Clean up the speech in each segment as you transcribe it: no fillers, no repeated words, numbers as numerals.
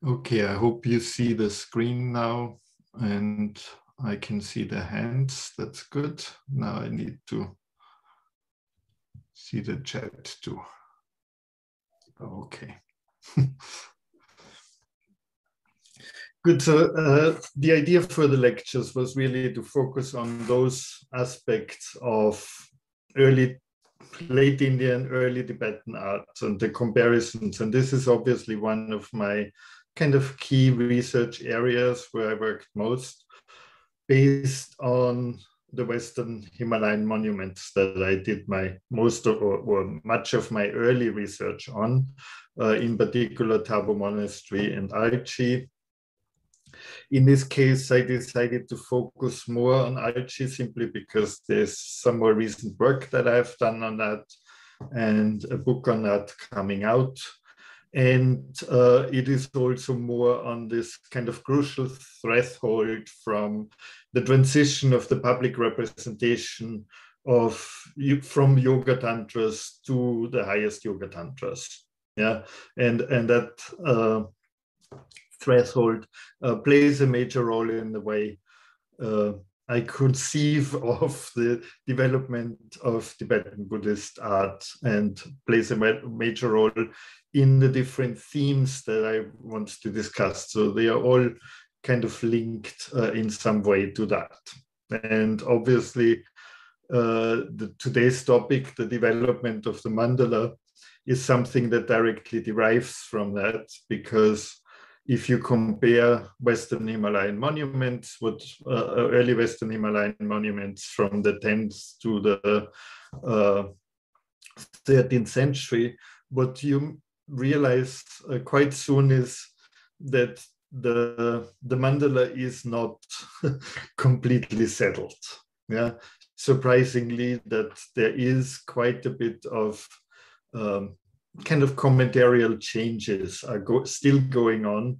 Okay, I hope you see the screen now and I can see the hands. That's good. Now I need to see the chat too. Okay. Good. So the idea for the lectures was really to focus on those aspects of early late Indian, early Tibetan art and the comparisons. And this is obviously one of my kind of key research areas where I worked most, based on the Western Himalayan monuments that I did my most of, or much of my early research on, in particular Thabo Monastery and Alchi. In this case, I decided to focus more on Alchi simply because there's some more recent work that I've done on that and a book on that coming out. And it is also more on this kind of crucial threshold from the transition of the public representation of from yoga tantras to the highest yoga tantras. Yeah, and that threshold plays a major role in the way I conceive of the development of Tibetan Buddhist art, and plays a major role in the different themes that I want to discuss. So they are all kind of linked in some way to that. And obviously, today's topic, the development of the mandala, is something that directly derives from that, because if you compare Western Himalayan monuments, early Western Himalayan monuments from the 10th to the 13th century, what you realize quite soon is that the mandala is not completely settled. Yeah, surprisingly, that there is quite a bit of kind of commentarial changes are still going on,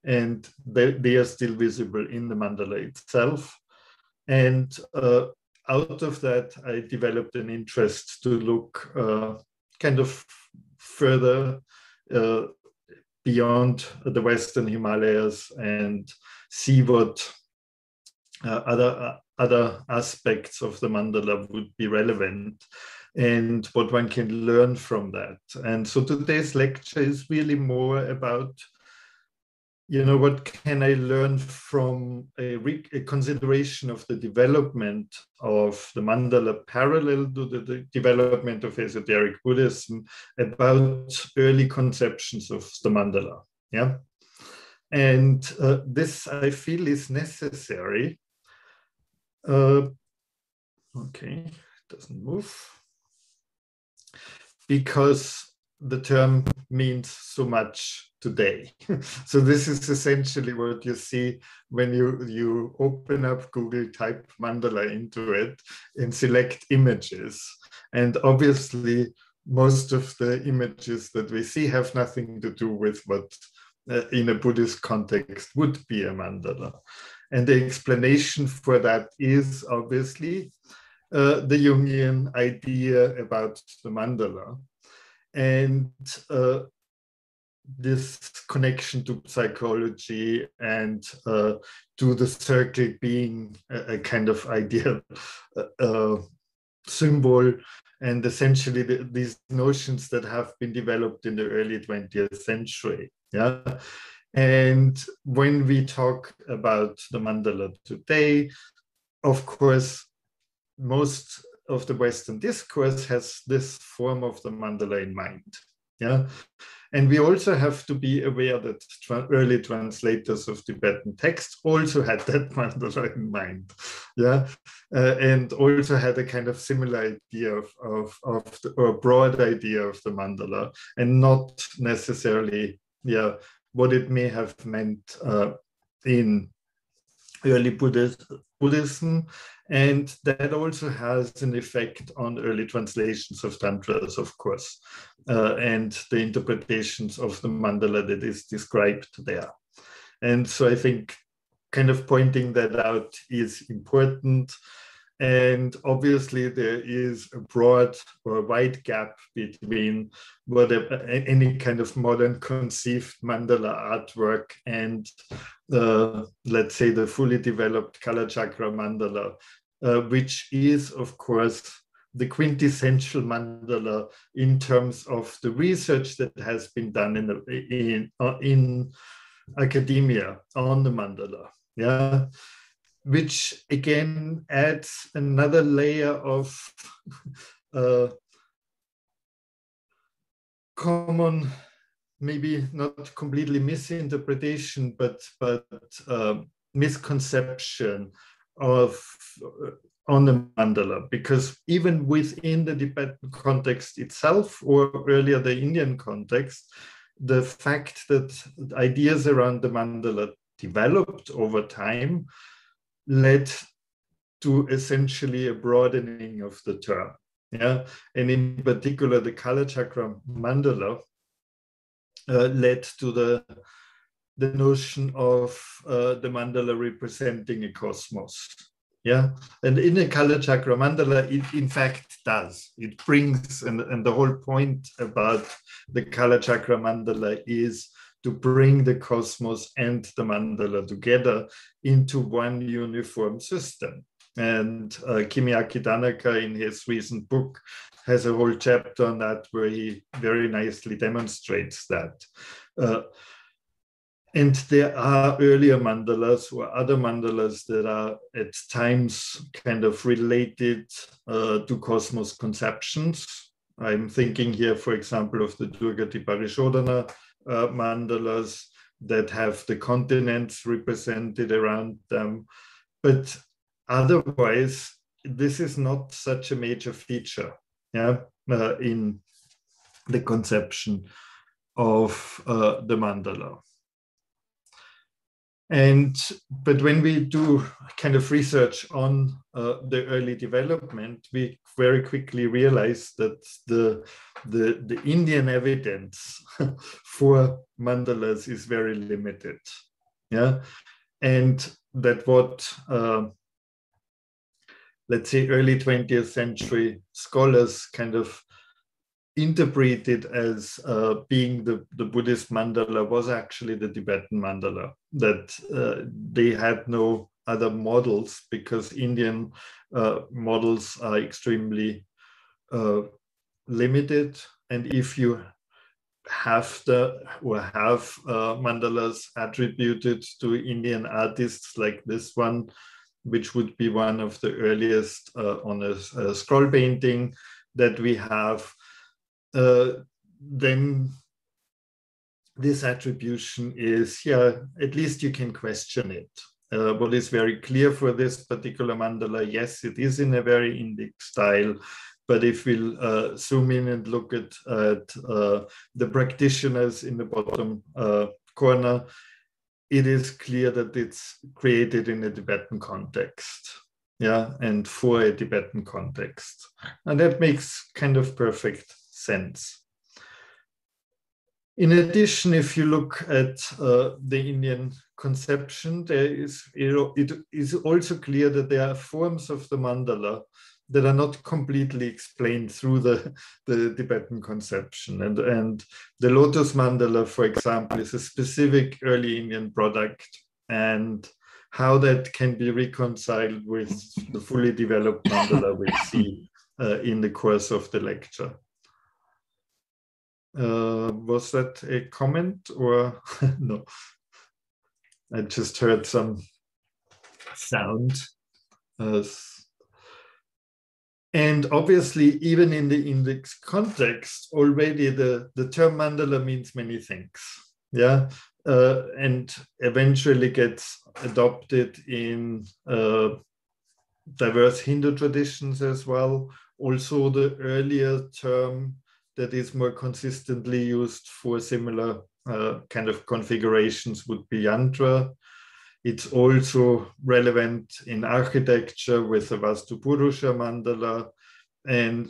and they are still visible in the mandala itself. And out of that, I developed an interest to look kind of further beyond the Western Himalayas and see what other aspects of the mandala would be relevant and what one can learn from that. And so today's lecture is really more about, what can I learn from a consideration of the development of the mandala parallel to the development of esoteric Buddhism, about early conceptions of the mandala. Yeah. And this, I feel, is necessary. Okay, it doesn't move. Because the term means so much today. So this is essentially what you see when you open up Google, type mandala into it, and select images. And obviously, most of the images that we see have nothing to do with what in a Buddhist context would be a mandala. And the explanation for that is obviously the Jungian idea about the mandala, and this connection to psychology and to the circle being a kind of ideal symbol, and essentially these notions that have been developed in the early 20th century. Yeah. And when we talk about the mandala today, of course, most of the Western discourse has this form of the mandala in mind. Yeah. And we also have to be aware that early translators of Tibetan texts also had that mandala in mind. Yeah. And also had a kind of similar idea or a broad idea of the mandala, and not necessarily, what it may have meant in early Buddhism. And that also has an effect on early translations of tantras, of course, and the interpretations of the mandala that is described there. And so I think kind of pointing that out is important. And obviously there is a broad or wide gap between whatever, any kind of modern conceived mandala artwork and let's say the fully developed color chakra mandala, which is of course the quintessential mandala in terms of the research that has been done in academia on the mandala. Yeah. Which again adds another layer of common, maybe not completely misinterpretation, but misconception of on the mandala, because even within the Tibetan context itself, or earlier the Indian context, the fact that ideas around the mandala developed over time led to essentially a broadening of the term. Yeah, and in particular, the color chakra mandala led to the notion of the mandala representing a cosmos. Yeah, and in a color chakra mandala, it in fact does. It brings, and the whole point about the color chakra mandala is to bring the cosmos and the mandala together into one uniform system. And Kimiaki Tanaka, in his recent book, has a whole chapter on that where he very nicely demonstrates that. And there are earlier mandalas or other mandalas that are at times kind of related to cosmos conceptions. I'm thinking here, for example, of the Durgati Parishodhana mandalas that have the continents represented around them. But otherwise, this is not such a major feature, yeah, in the conception of the mandala. But when we do kind of research on the early development, we very quickly realize that the Indian evidence for mandalas is very limited. Yeah, and that what let's say early 20th century scholars kind of interpreted as being the Buddhist mandala was actually the Tibetan mandala, that they had no other models because Indian models are extremely limited. And if you have mandalas attributed to Indian artists like this one, which would be one of the earliest on a scroll painting that we have, then this attribution is, yeah, at least you can question it. What is very clear for this particular mandala, yes, it is in a very Indic style, but if we'll zoom in and look at the practitioners in the bottom corner, it is clear that it's created in a Tibetan context. Yeah, and for a Tibetan context. And that makes kind of perfect sense. In addition, if you look at the Indian conception, there is, it is also clear that there are forms of the mandala that are not completely explained through the Tibetan conception. And the Lotus Mandala, for example, is a specific early Indian product, and how that can be reconciled with the fully developed mandala we see in the course of the lecture. Was that a comment or no? I just heard some sound. And obviously, even in the index context, already the term mandala means many things. Yeah, and eventually gets adopted in diverse Hindu traditions as well. Also, the earlier term that is more consistently used for similar kind of configurations would be yantra. It's also relevant in architecture with the Vastupurusha mandala, and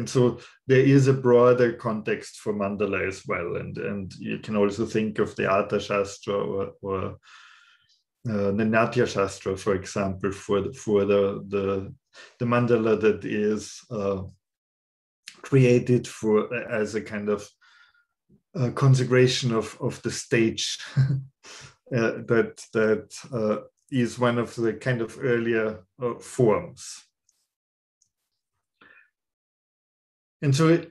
so there is a broader context for mandala as well. And you can also think of the Artha Shastra or the Natya Shastra, for example, for the mandala that is created for as a kind of consecration of the stage that is one of the kind of earlier forms. And so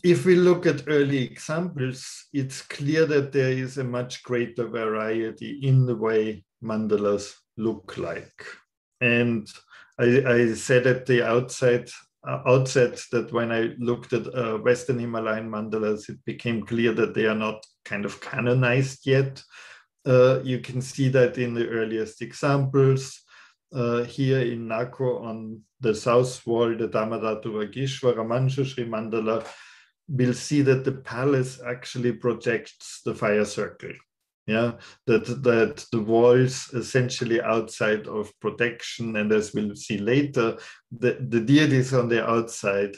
if we look at early examples, it's clear that there is a much greater variety in the way mandalas look like. And I said at the outset that when I looked at Western Himalayan mandalas, it became clear that they are not kind of canonized yet. You can see that in the earliest examples. Here in Nako on the south wall, the Dhammadhatu Vagishvara Manjushri Mandala, we'll see that the palace actually projects the fire circle. Yeah, that the walls essentially outside of protection, and as we'll see later, the deities on the outside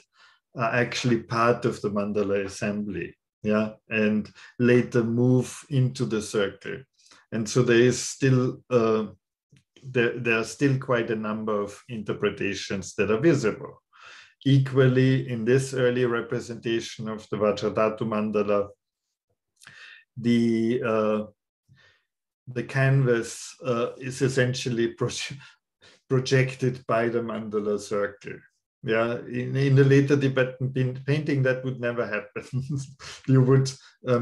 are actually part of the mandala assembly. Yeah, and later move into the circle. And so there is still there are still quite a number of interpretations that are visible. Equally, in this early representation of the Vajradhatu Mandala, the canvas is essentially projected by the mandala circle. Yeah, in the later Tibetan painting, that would never happen. You would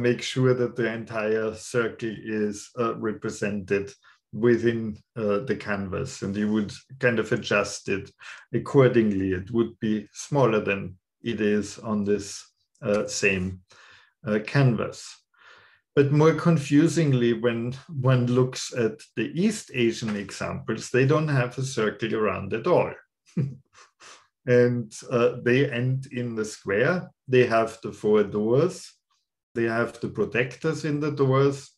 make sure that the entire circle is represented within the canvas, and you would kind of adjust it accordingly. It would be smaller than it is on this same canvas. But more confusingly, when one looks at the East Asian examples, they don't have a circle around at all. And they end in the square. They have the four doors. They have the protectors in the doors.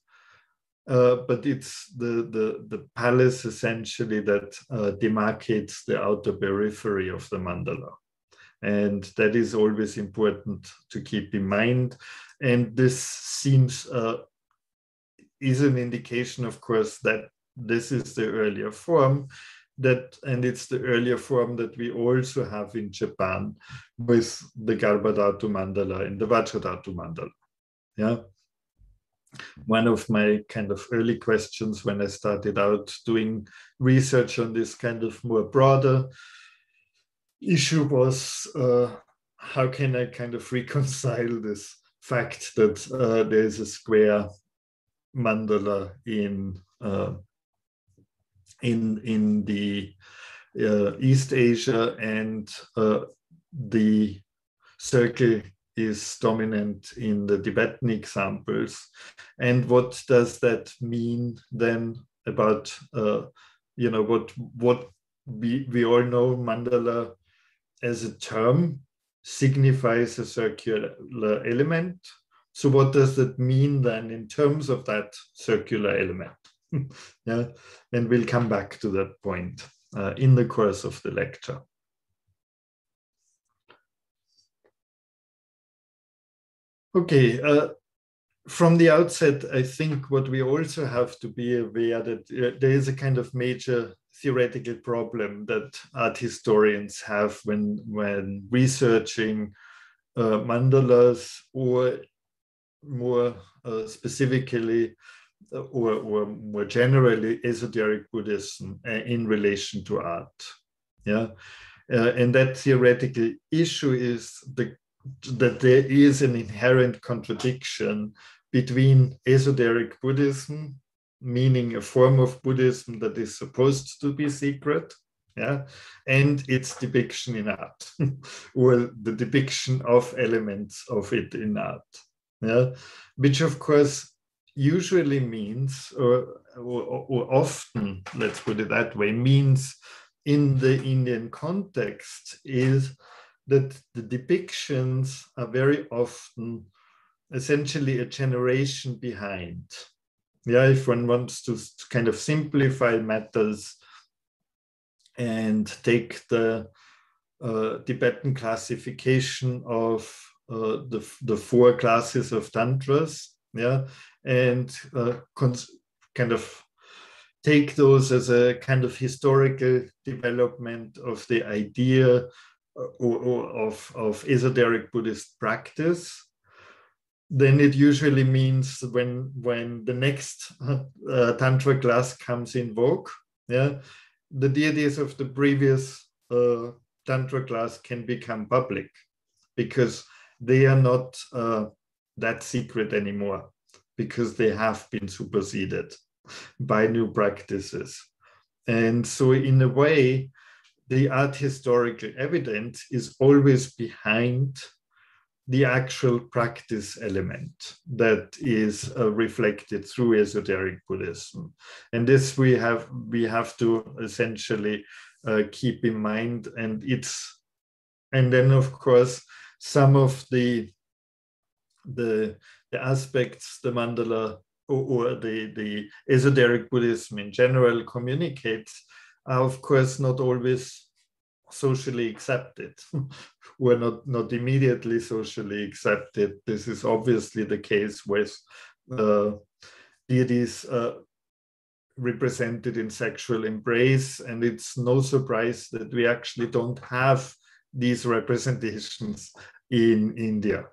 But it's the palace essentially that demarcates the outer periphery of the mandala. And that is always important to keep in mind. And this seems is an indication, of course, that this is the earlier form, and it's the earlier form that we also have in Japan with the Garbhadhatu Mandala and the Vajradhatu Mandala. Yeah. One of my kind of early questions when I started out doing research on this kind of more broader issue was how can I kind of reconcile this fact that there is a square mandala in the East Asia, and the circle is dominant in the Tibetan examples. And what does that mean then about, you know, what we all know mandala as a term signifies a circular element. So what does that mean then in terms of that circular element? Yeah, and we'll come back to that point in the course of the lecture. Okay, from the outset, I think what we also have to be aware that there is a kind of major theoretical problem that art historians have when researching mandalas, or more specifically, or more generally, esoteric Buddhism in relation to art. Yeah, and that theoretical issue is that there is an inherent contradiction between esoteric Buddhism, meaning a form of Buddhism that is supposed to be secret, yeah, and its depiction in art, or the depiction of elements of it in art, yeah, which of course usually means, or often, let's put it that way, means in the Indian context is that the depictions are very often essentially a generation behind. Yeah, if one wants to kind of simplify matters and take the Tibetan classification of the four classes of tantras, yeah, and kind of take those as a kind of historical development of the idea of esoteric Buddhist practice, then it usually means when the next Tantra class comes in vogue, yeah, the deities of the previous Tantra class can become public because they are not that secret anymore, because they have been superseded by new practices. And so in a way, the art historical evidence is always behind the actual practice element that is reflected through esoteric Buddhism. And this we have to essentially keep in mind. And then of course, some of the aspects the mandala or the esoteric Buddhism in general communicates are of course not always socially accepted or not immediately socially accepted. This is obviously the case with deities represented in sexual embrace, and it's no surprise that we actually don't have these representations in India.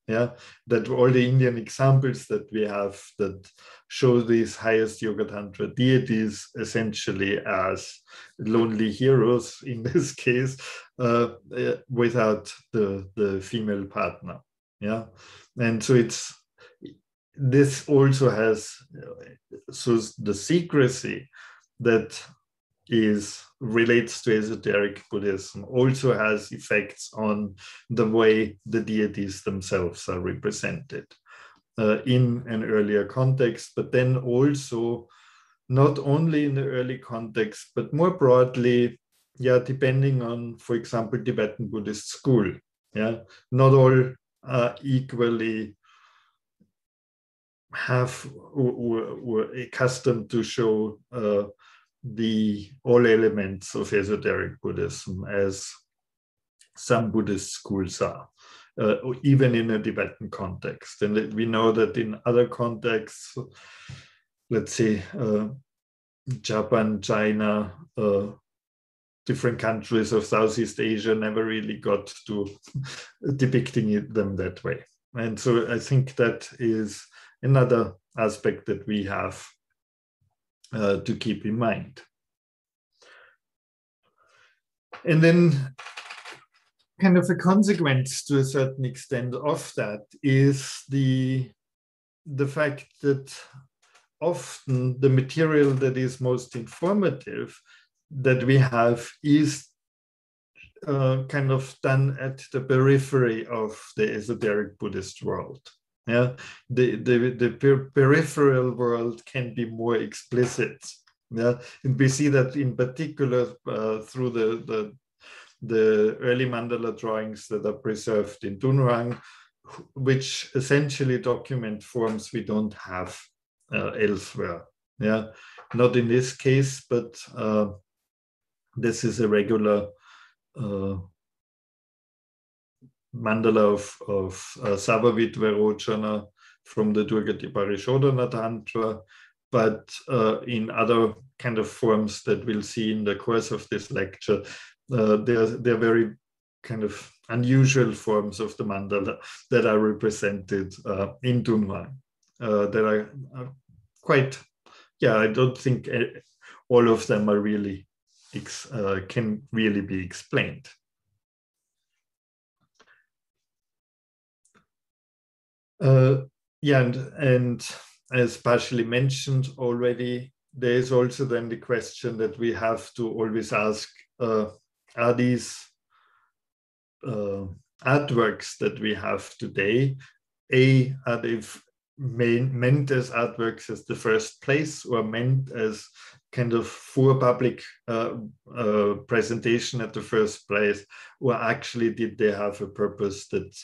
Yeah, that all the Indian examples that we have that show these highest Yoga Tantra deities essentially as lonely heroes in this case, without the female partner. Yeah, and so this also has so the secrecy that relates to esoteric Buddhism also has effects on the way the deities themselves are represented in an earlier context, but then also not only in the early context, but more broadly, yeah, depending on, for example, Tibetan Buddhist school. Yeah, not all equally have or accustomed to show all elements of esoteric Buddhism as some Buddhist schools are, even in a Tibetan context. And we know that in other contexts, let's say Japan, China, different countries of Southeast Asia never really got to depicting them that way. And so I think that is another aspect that we have to keep in mind. And then kind of a consequence to a certain extent of that is the fact that often the material that is most informative that we have is kind of done at the periphery of the esoteric Buddhist world. Yeah, the peripheral world can be more explicit. Yeah, and we see that in particular through the early mandala drawings that are preserved in Dunhuang, which essentially document forms we don't have elsewhere. Yeah, not in this case, but this is a regular mandala of Savavitvarojana from the Durgati Parishodhana Tantra, but in other kind of forms that we'll see in the course of this lecture, they're very kind of unusual forms of the mandala that are represented in Dunhuang, that are quite, yeah, I don't think all of them are really, can really be explained. Yeah, and as partially mentioned already, there is also then the question that we have to always ask, are these artworks that we have today, are they meant as artworks as the first place, or meant as kind of for public presentation at the first place, or actually did they have a purpose that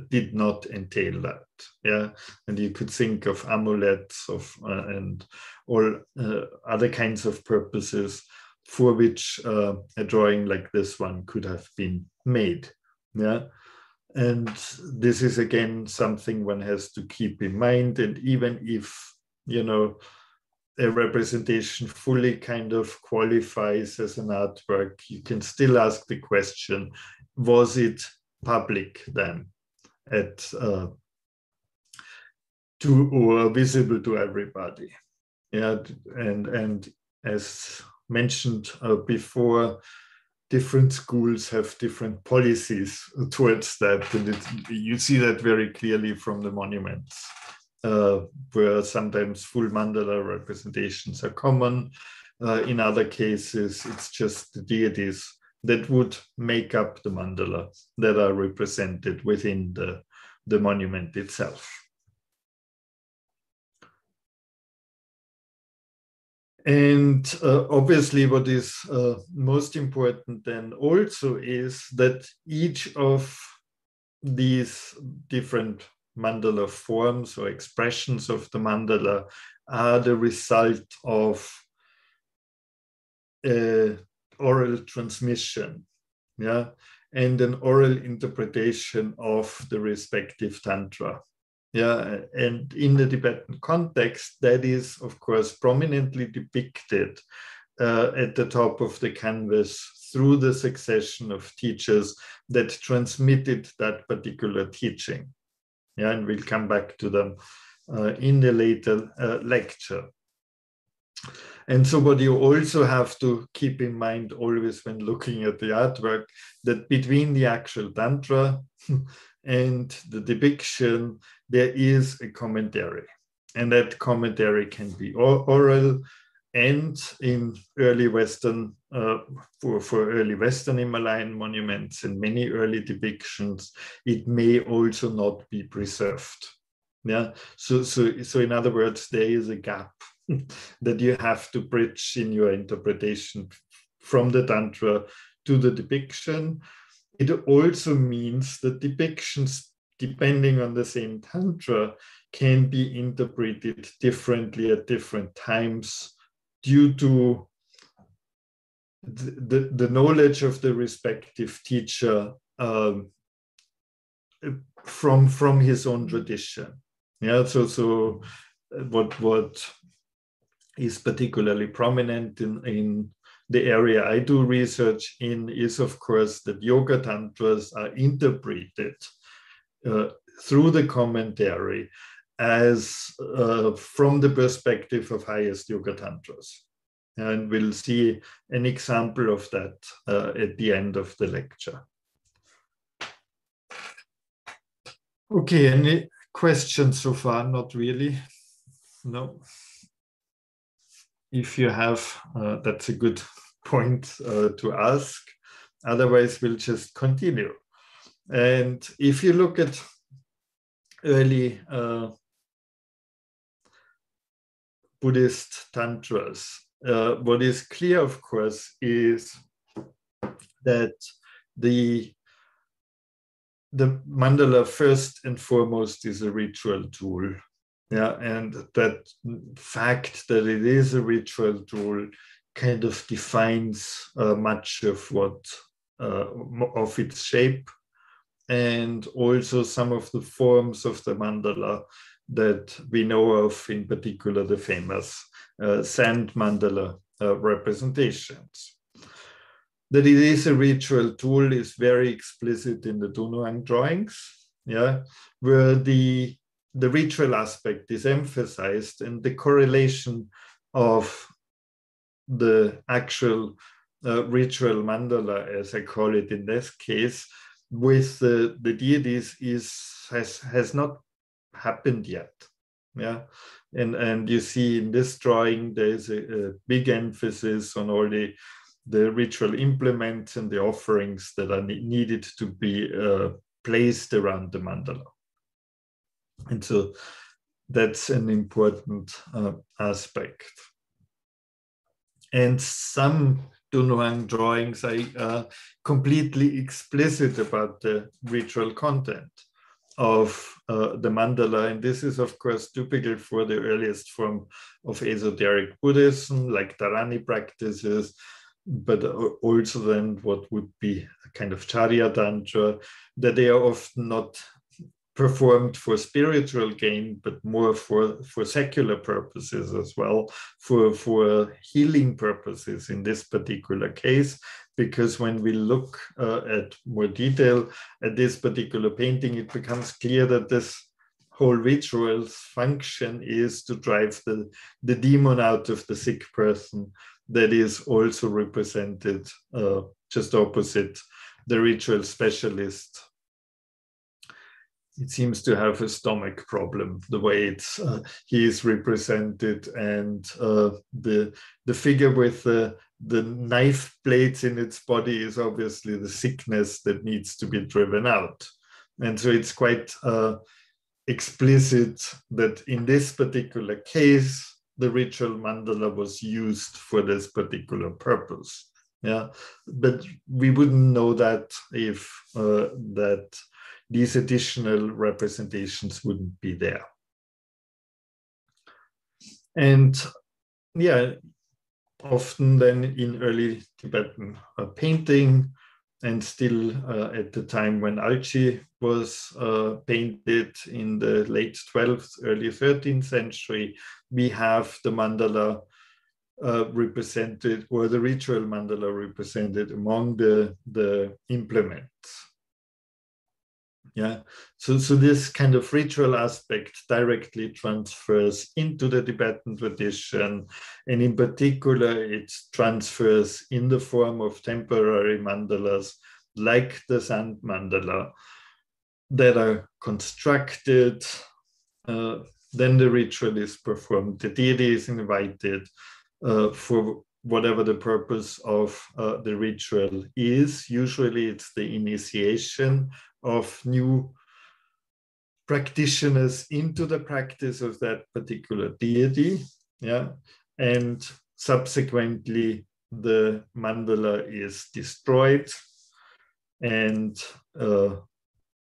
did not entail that? Yeah, and you could think of amulets and all other kinds of purposes for which a drawing like this one could have been made. Yeah. And this is again something one has to keep in mind. And even if, you know, a representation fully kind of qualifies as an artwork, you can still ask the question, was it public then or visible to everybody? Yeah, and as mentioned before, different schools have different policies towards that, and you see that very clearly from the monuments, where sometimes full mandala representations are common. In other cases, it's just the deities that would make up the mandala that are represented within the monument itself. And obviously what is most important then also is that each of these different mandala forms or expressions of the mandala are the result of oral transmission, yeah, and an oral interpretation of the respective tantra. Yeah, and in the Tibetan context, that is, of course, prominently depicted at the top of the canvas through the succession of teachers that transmitted that particular teaching. Yeah, and we'll come back to them in the later lecture. And so what you also have to keep in mind always when looking at the artwork, that between the actual tantra and the depiction, there is a commentary. And that commentary can be oral, and in early Western, for early Western Himalayan monuments and many early depictions, it may also not be preserved. Yeah, so in other words, there is a gap that you have to bridge in your interpretation from the tantra to the depiction. It also means that depictions, depending on the same tantra, can be interpreted differently at different times due to the knowledge of the respective teacher from his own tradition. Yeah, so what is particularly prominent in the area I do research in is, of course, that yoga tantras are interpreted through the commentary as from the perspective of highest yoga tantras. And we'll see an example of that at the end of the lecture. Okay, any questions so far? Not really. No. If you have, that's a good point to ask. Otherwise, we'll just continue. And if you look at early Buddhist tantras, what is clear, of course, is that the mandala first and foremost is a ritual tool. Yeah, and that fact that it is a ritual tool kind of defines much of what of its shape, and also some of the forms of the mandala that we know of, in particular the famous sand mandala representations. That it is a ritual tool is very explicit in the Dunuang drawings, yeah, where the ritual aspect is emphasized, and the correlation of the actual ritual mandala, as I call it in this case, with the deities has not happened yet. Yeah, and you see in this drawing there's a big emphasis on all the ritual implements and the offerings that are needed to be placed around the mandala. And so that's an important aspect. And some Dunuang drawings are completely explicit about the ritual content of the mandala. And this is, of course, typical for the earliest form of esoteric Buddhism, like Dharani practices, but also then what would be a kind of Charya Tantra, that they are often not performed for spiritual gain, but more for secular purposes as well, for healing purposes in this particular case. Because when we look at more detail at this particular painting, it becomes clear that this whole ritual's function is to drive the demon out of the sick person that is also represented just opposite the ritual specialist. It seems to have a stomach problem, the way he is represented, and the figure with the knife blades in its body is obviously the sickness that needs to be driven out. And so it's quite explicit that in this particular case, the ritual mandala was used for this particular purpose. Yeah, but we wouldn't know that if these additional representations wouldn't be there. And yeah, often then in early Tibetan painting, and still at the time when Alchi was painted in the late 12th, early 13th century, we have the mandala represented, or the ritual mandala represented among the implements. Yeah, so this kind of ritual aspect directly transfers into the Tibetan tradition, and in particular, it transfers in the form of temporary mandalas, like the sand mandala, that are constructed. Then the ritual is performed. The deity is invited for whatever the purpose of the ritual is. Usually, it's the initiation of new practitioners into the practice of that particular deity, yeah, and subsequently the mandala is destroyed and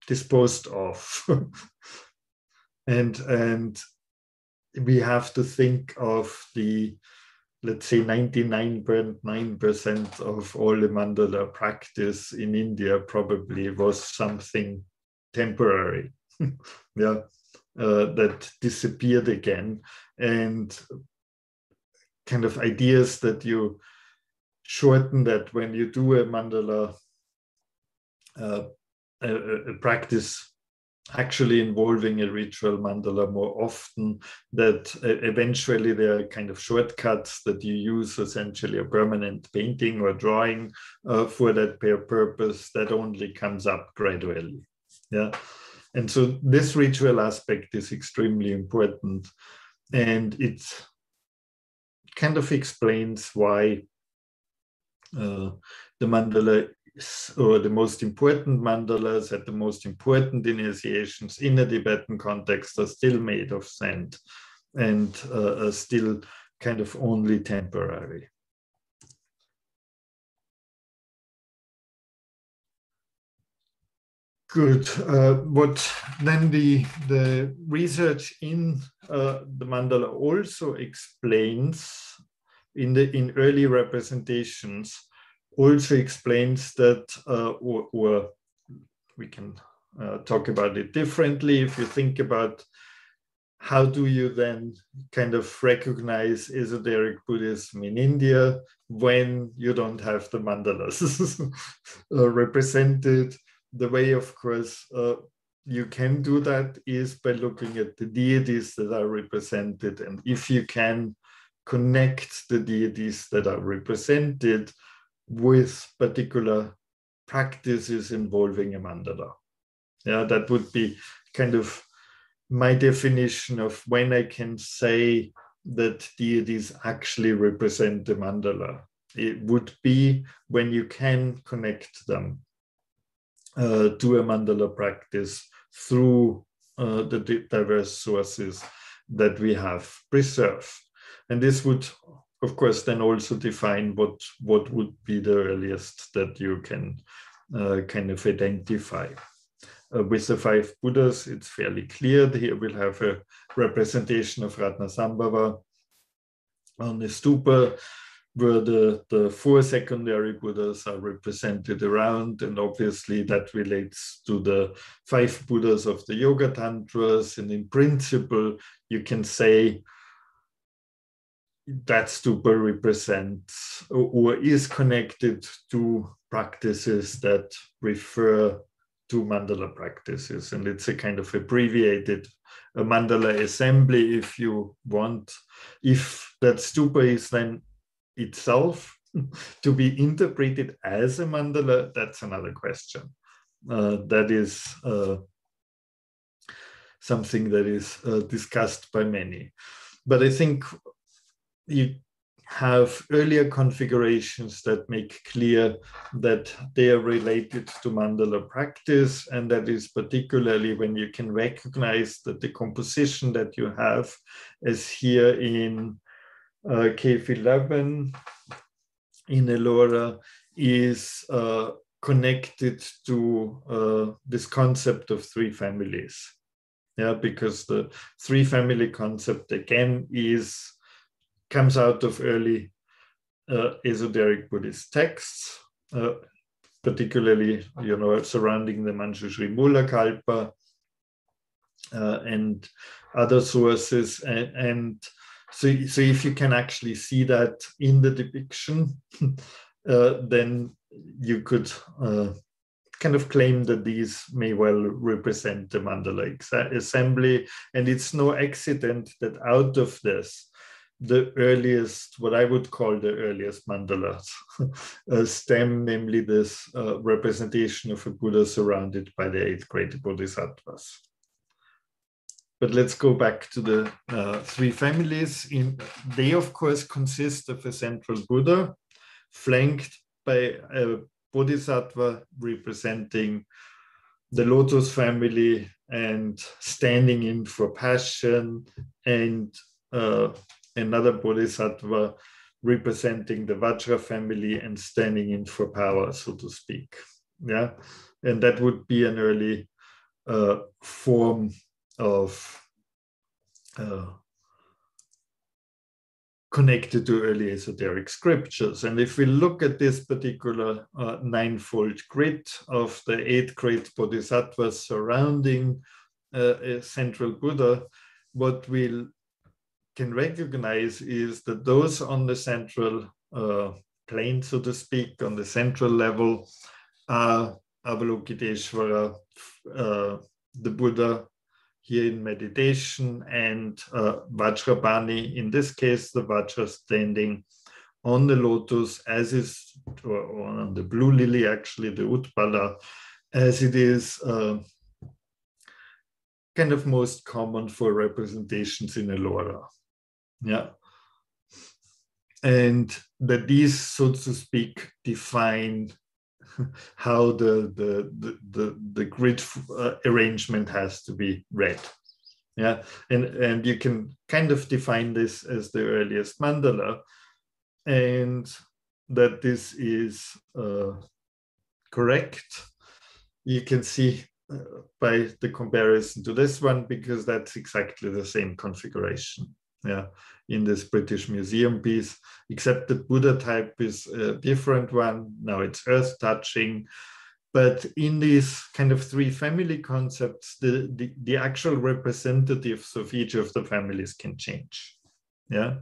disposed of. and we have to think of the, let's say, 99.9% of all the mandala practice in India probably was something temporary, yeah, that disappeared again. And kind of ideas that you shorten that when you do a mandala, a practice actually involving a ritual mandala more often, that eventually there are kind of shortcuts that you use, essentially a permanent painting or drawing for that purpose, that only comes up gradually. Yeah, and so this ritual aspect is extremely important, and it kind of explains why the mandala, or the most important mandalas at the most important initiations in a Tibetan context, are still made of sand and are still kind of only temporary. Good. What then the research in the mandala also explains in early representations, also explains that, or we can talk about it differently. If you think about how do you then kind of recognize esoteric Buddhism in India when you don't have the mandalas represented, the way, of course, you can do that is by looking at the deities that are represented. And if you can connect the deities that are represented with particular practices involving a mandala. Yeah, that would be kind of my definition of when I can say that deities actually represent the mandala. It would be when you can connect them to a mandala practice through the diverse sources that we have preserved. And this would, of course, then also define what would be the earliest that you can kind of identify. With the 5 Buddhas, it's fairly clear. Here we'll have a representation of Ratnasambhava on the stupa. where the four secondary Buddhas are represented around, and obviously that relates to the 5 Buddhas of the Yoga Tantras, and in principle you can say that stupa represents or is connected to practices that refer to mandala practices, and it's a kind of abbreviated mandala assembly, if you want. If that stupa is then itself to be interpreted as a mandala, that's another question. That is something that is discussed by many. But I think you have earlier configurations that make clear that they are related to mandala practice, and that is particularly when you can recognize that the composition that you have, as here in cave 11 in Ellora, is connected to this concept of 3 families. Yeah, because the 3 family concept again comes out of early esoteric Buddhist texts, particularly, surrounding the Manjushri Mula Kalpa and other sources. And so if you can actually see that in the depiction, then you could kind of claim that these may well represent the mandala assembly. And it's no accident that out of this, the earliest, what I would call the earliest mandalas, stem, namely this representation of a Buddha surrounded by the 8 great bodhisattvas. But let's go back to the 3 families. They, of course, consist of a central Buddha, flanked by a bodhisattva representing the lotus family and standing in for passion, and another bodhisattva representing the Vajra family and standing in for power, so to speak. Yeah, and that would be an early form of connected to early esoteric scriptures. And if we look at this particular 9-fold grid of the 8 great bodhisattvas surrounding a central Buddha, what we can recognize is that those on the central plane, so to speak, on the central level, are Avalokiteshvara, the Buddha here in meditation, and Vajrapani, in this case, the Vajra standing on the lotus, as is, or on the blue lily, actually, the Utpala, as it is kind of most common for representations in Ellora. Yeah. And that these, so to speak, define how the grid arrangement has to be read. Yeah, and you can kind of define this as the earliest mandala, and that this is correct. You can see by the comparison to this one, because that's exactly the same configuration. Yeah, in this British Museum piece, except the Buddha type is a different one. Now it's earth touching, but in these kind of 3 family concepts, the actual representatives of each of the families can change. Yeah.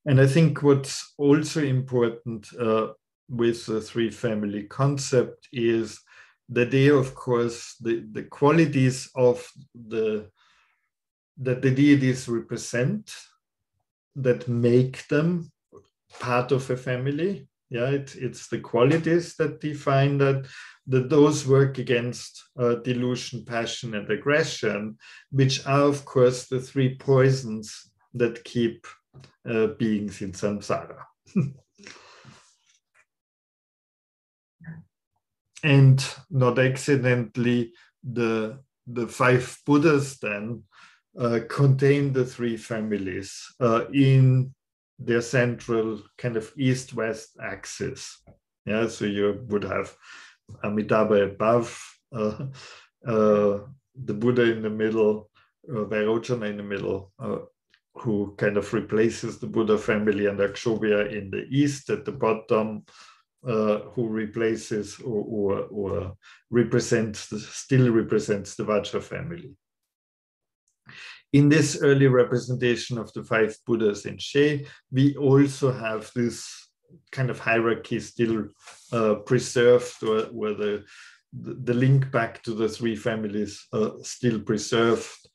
And I think what's also important with the 3 family concept is that they, of course, the qualities of that the deities represent, that make them part of a family. Yeah, it's the qualities that define that those work against delusion, passion, and aggression, which are, of course, the 3 poisons that keep beings in samsara. And not accidentally, the 5 Buddhas then contain the 3 families in their central kind of east-west axis. Yeah, so you would have Amitabha above, the Buddha in the middle, Vairocana in the middle, who kind of replaces the Buddha family, and Akshobhya in the east at the bottom, who replaces or represents, still represents the Vajra family. In this early representation of the 5 Buddhas in She, we also have this kind of hierarchy still preserved, where the link back to the 3 families still preserved.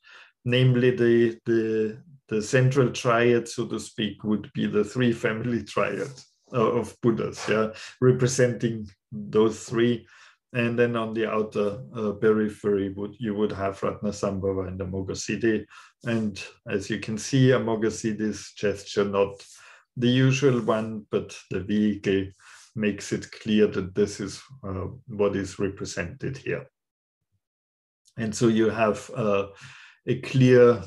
Namely, the central triad, so to speak, would be the 3 family triad of Buddhas, representing those 3. And then on the outer periphery, you would have Ratnasambhava and Amoghasiddhi. And as you can see, Amoghasiddhi's gesture, not the usual one, but the vehicle makes it clear that this is what is represented here. And so you have a clear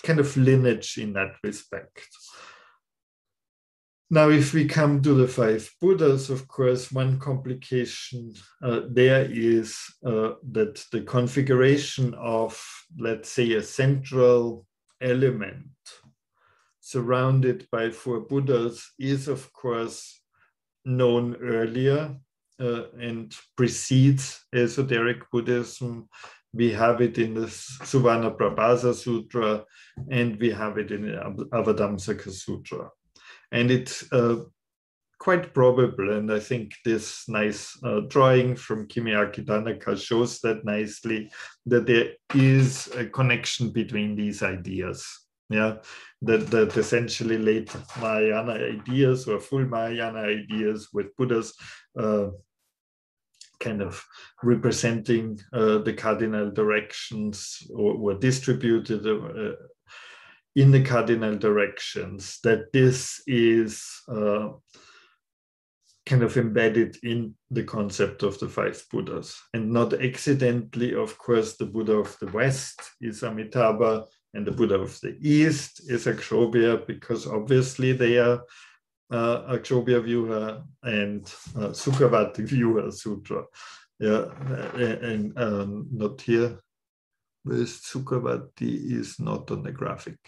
kind of lineage in that respect. Now, if we come to the 5 Buddhas, of course, one complication there is that the configuration of, let's say, a central element surrounded by 4 Buddhas is, of course, known earlier and precedes esoteric Buddhism. We have it in the Suvarna Prabhasa Sutra, and we have it in the Avadhamsaka Sutra. And it's quite probable, and I think this nice drawing from Kimiyaki Tanaka shows that nicely, that there is a connection between these ideas. That essentially late Mahayana ideas or full Mahayana ideas with Buddhas kind of representing the cardinal directions or distributed in the cardinal directions, that this is kind of embedded in the concept of the 5 Buddhas. And not accidentally, of course, the Buddha of the West is Amitabha, and the Buddha of the East is Akshobhya, because obviously they are Akshobhya Vyuha and Sukhavati Vyuha Sutra. And not here. Whereas Sukhavati is not on the graphic.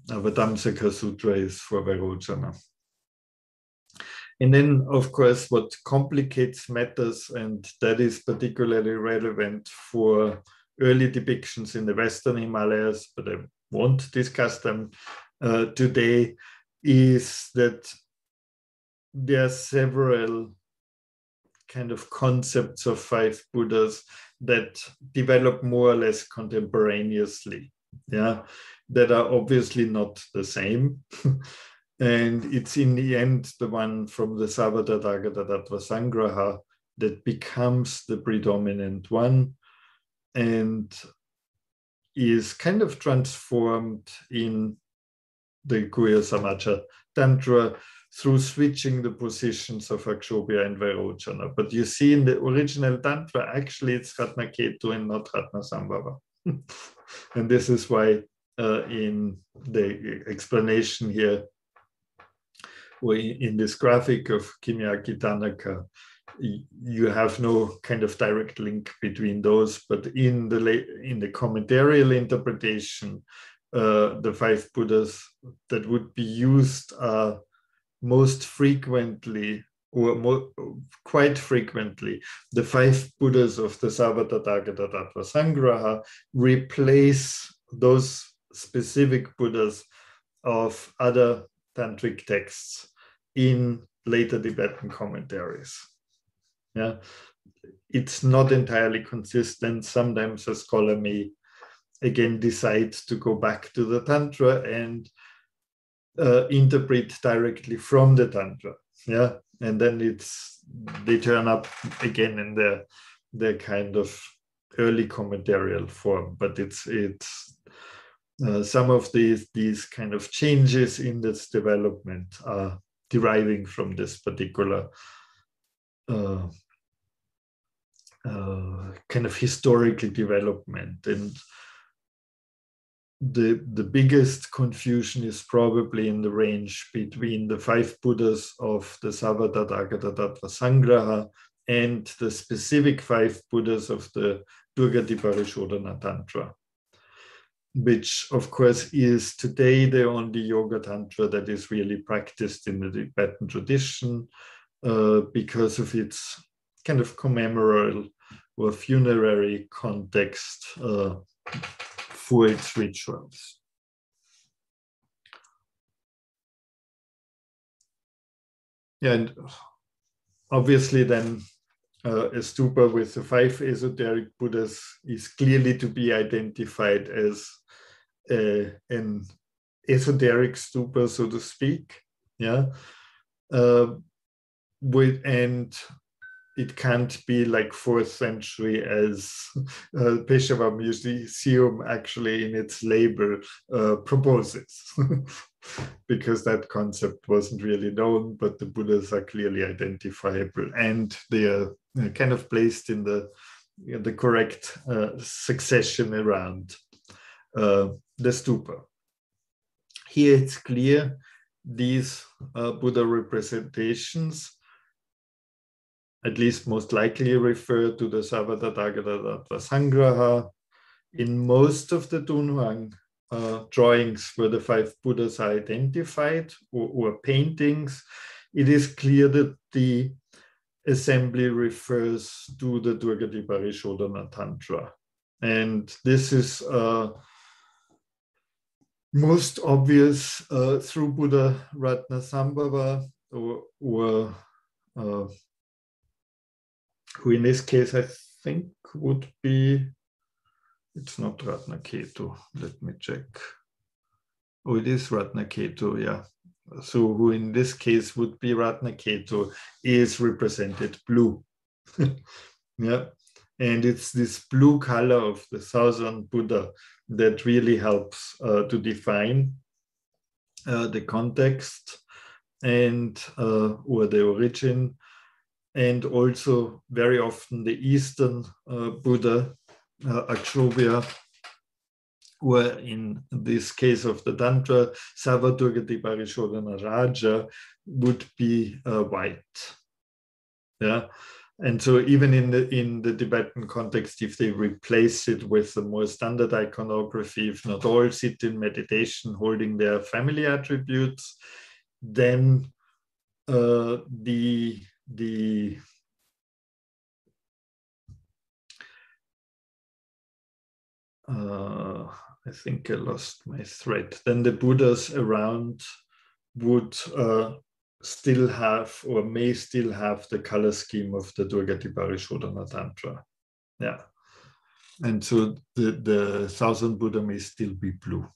Avadhamsaka Sutra is for Vairocana. And then, of course, what complicates matters, and that is particularly relevant for early depictions in the Western Himalayas, but I won't discuss them today, is that there are several kind of concepts of 5 Buddhas that develop more or less contemporaneously, that are obviously not the same. And it's in the end the one from the Sarvatathagata Sangraha that becomes the predominant one and is kind of transformed in the Guhya Samaja Tantra through switching the positions of Akshobhya and Vairocana. But you see in the original Tantra, actually it's Ratnaketu and not Ratnasambhava. And this is why in the explanation here, or in this graphic of Kimiyaki Tanaka, you have no kind of direct link between those, but in the commentarial interpretation, the 5 Buddhas that would be used most frequently, or quite frequently, the 5 Buddhas of the Sarvatathagata Sangraha replace those specific Buddhas of other tantric texts in later Tibetan commentaries. It's not entirely consistent. Sometimes a scholar may again decide to go back to the Tantra and interpret directly from the Tantra, and then they turn up again in their kind of early commentarial form. But it's some of these kind of changes in this development are deriving from this particular kind of historical development. And the biggest confusion is probably in the range between the 5 Buddhas of the Sarvatathagata Sangraha and the specific 5 Buddhas of the Durgati Parishodhana Tantra. which of course is today the only yoga tantra that is really practiced in the Tibetan tradition because of its kind of commemorative or funerary context for its rituals. Yeah, and obviously then a stupa with the 5 esoteric Buddhas is clearly to be identified as an esoteric stupa, so to speak. Yeah, and it can't be like 4th century as Peshawar Museum actually in its label proposes, because that concept wasn't really known, but the Buddhas are clearly identifiable and they are kind of placed in the correct succession around the stupa. Here it's clear these Buddha representations at least most likely refer to the Savadatagadata Sangraha. In most of the Dunhuang drawings where the 5 Buddhas are identified or paintings, it is clear that the assembly refers to the Durgati Parishodhana Tantra. And this is most obvious through Buddha Ratnasambhava, or who in this case I think would be, it's not Ratnaketu, let me check. Oh, it is Ratnaketu, yeah. So who in this case would be Ratnaketu is represented blue. Yeah, and it's this blue color of the Southern Buddha that really helps to define the context and or the origin. And also very often the Eastern Buddha, Akshobhya, or in this case of the Tantra, Savadurgati Parishodhana Raja, would be white. Yeah, and so even in the Tibetan context, if they replace it with a more standard iconography, if not all sit in meditation holding their family attributes, then I think I lost my thread. Then the Buddhas around would still have, or may still have, the color scheme of the Durgati Parishodhana Tantra. Yeah. And so the Southern Buddha may still be blue.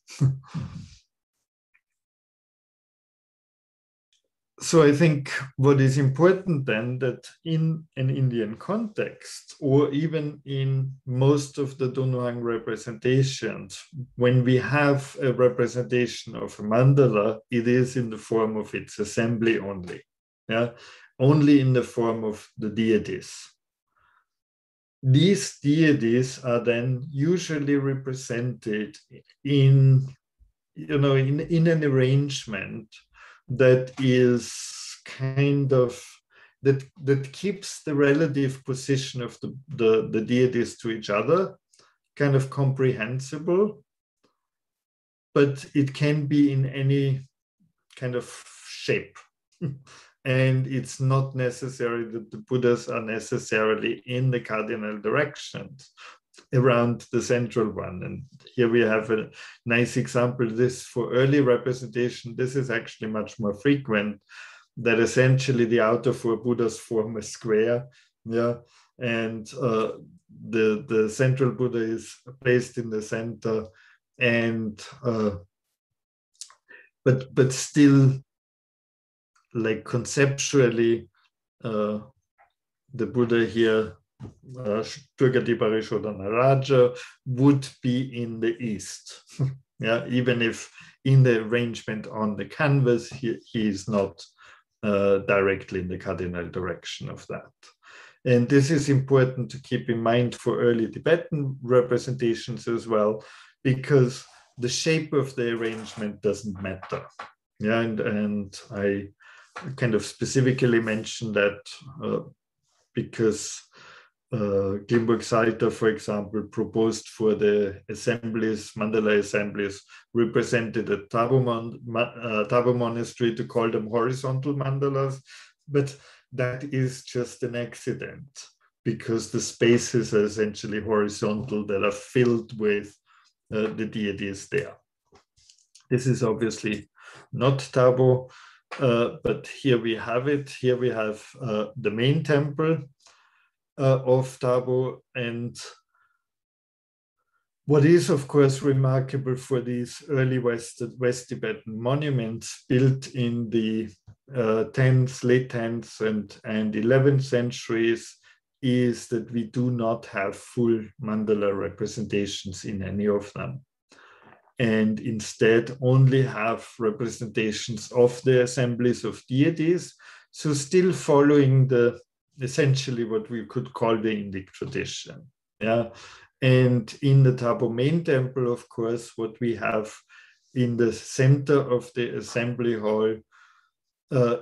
So I think what is important then, that in an Indian context, or even in most of the Dunhuang representations, when we have a representation of a mandala, it is in the form of its assembly only, yeah, only in the form of the deities. These deities are then usually represented in, in an arrangement that is kind of, that keeps the relative position of the deities to each other kind of comprehensible, but it can be in any kind of shape. And it's not necessary that the Buddhas are necessarily in the cardinal directions around the central one. And here we have a nice example. This, for early representation, this is actually much more frequent, that essentially the outer 4 Buddhas form a square, yeah, and the central Buddha is placed in the center, and but still, like conceptually, the Buddha here, Durgati Parishodhana Raja, would be in the east. Yeah, even if in the arrangement on the canvas, he is not directly in the cardinal direction of that. And this is important to keep in mind for early Tibetan representations as well, because the shape of the arrangement doesn't matter. Yeah, and I kind of specifically mentioned that because Glimburg-Salter, for example, proposed for the assemblies, Mandala assemblies, represented at Thabo Monastery to call them horizontal mandalas, but that is just an accident because the spaces are essentially horizontal that are filled with the deities there. This is obviously not Thabo, but here we have it. Here we have the main temple of Thabo, and what is of course remarkable for these early West Tibetan monuments built in the 10th, late 10th and 11th centuries is that we do not have full mandala representations in any of them, and instead only have representations of the assemblies of deities, so still following the essentially what we could call the Indic tradition. Yeah. And in the Thabo main temple, of course, what we have in the center of the assembly hall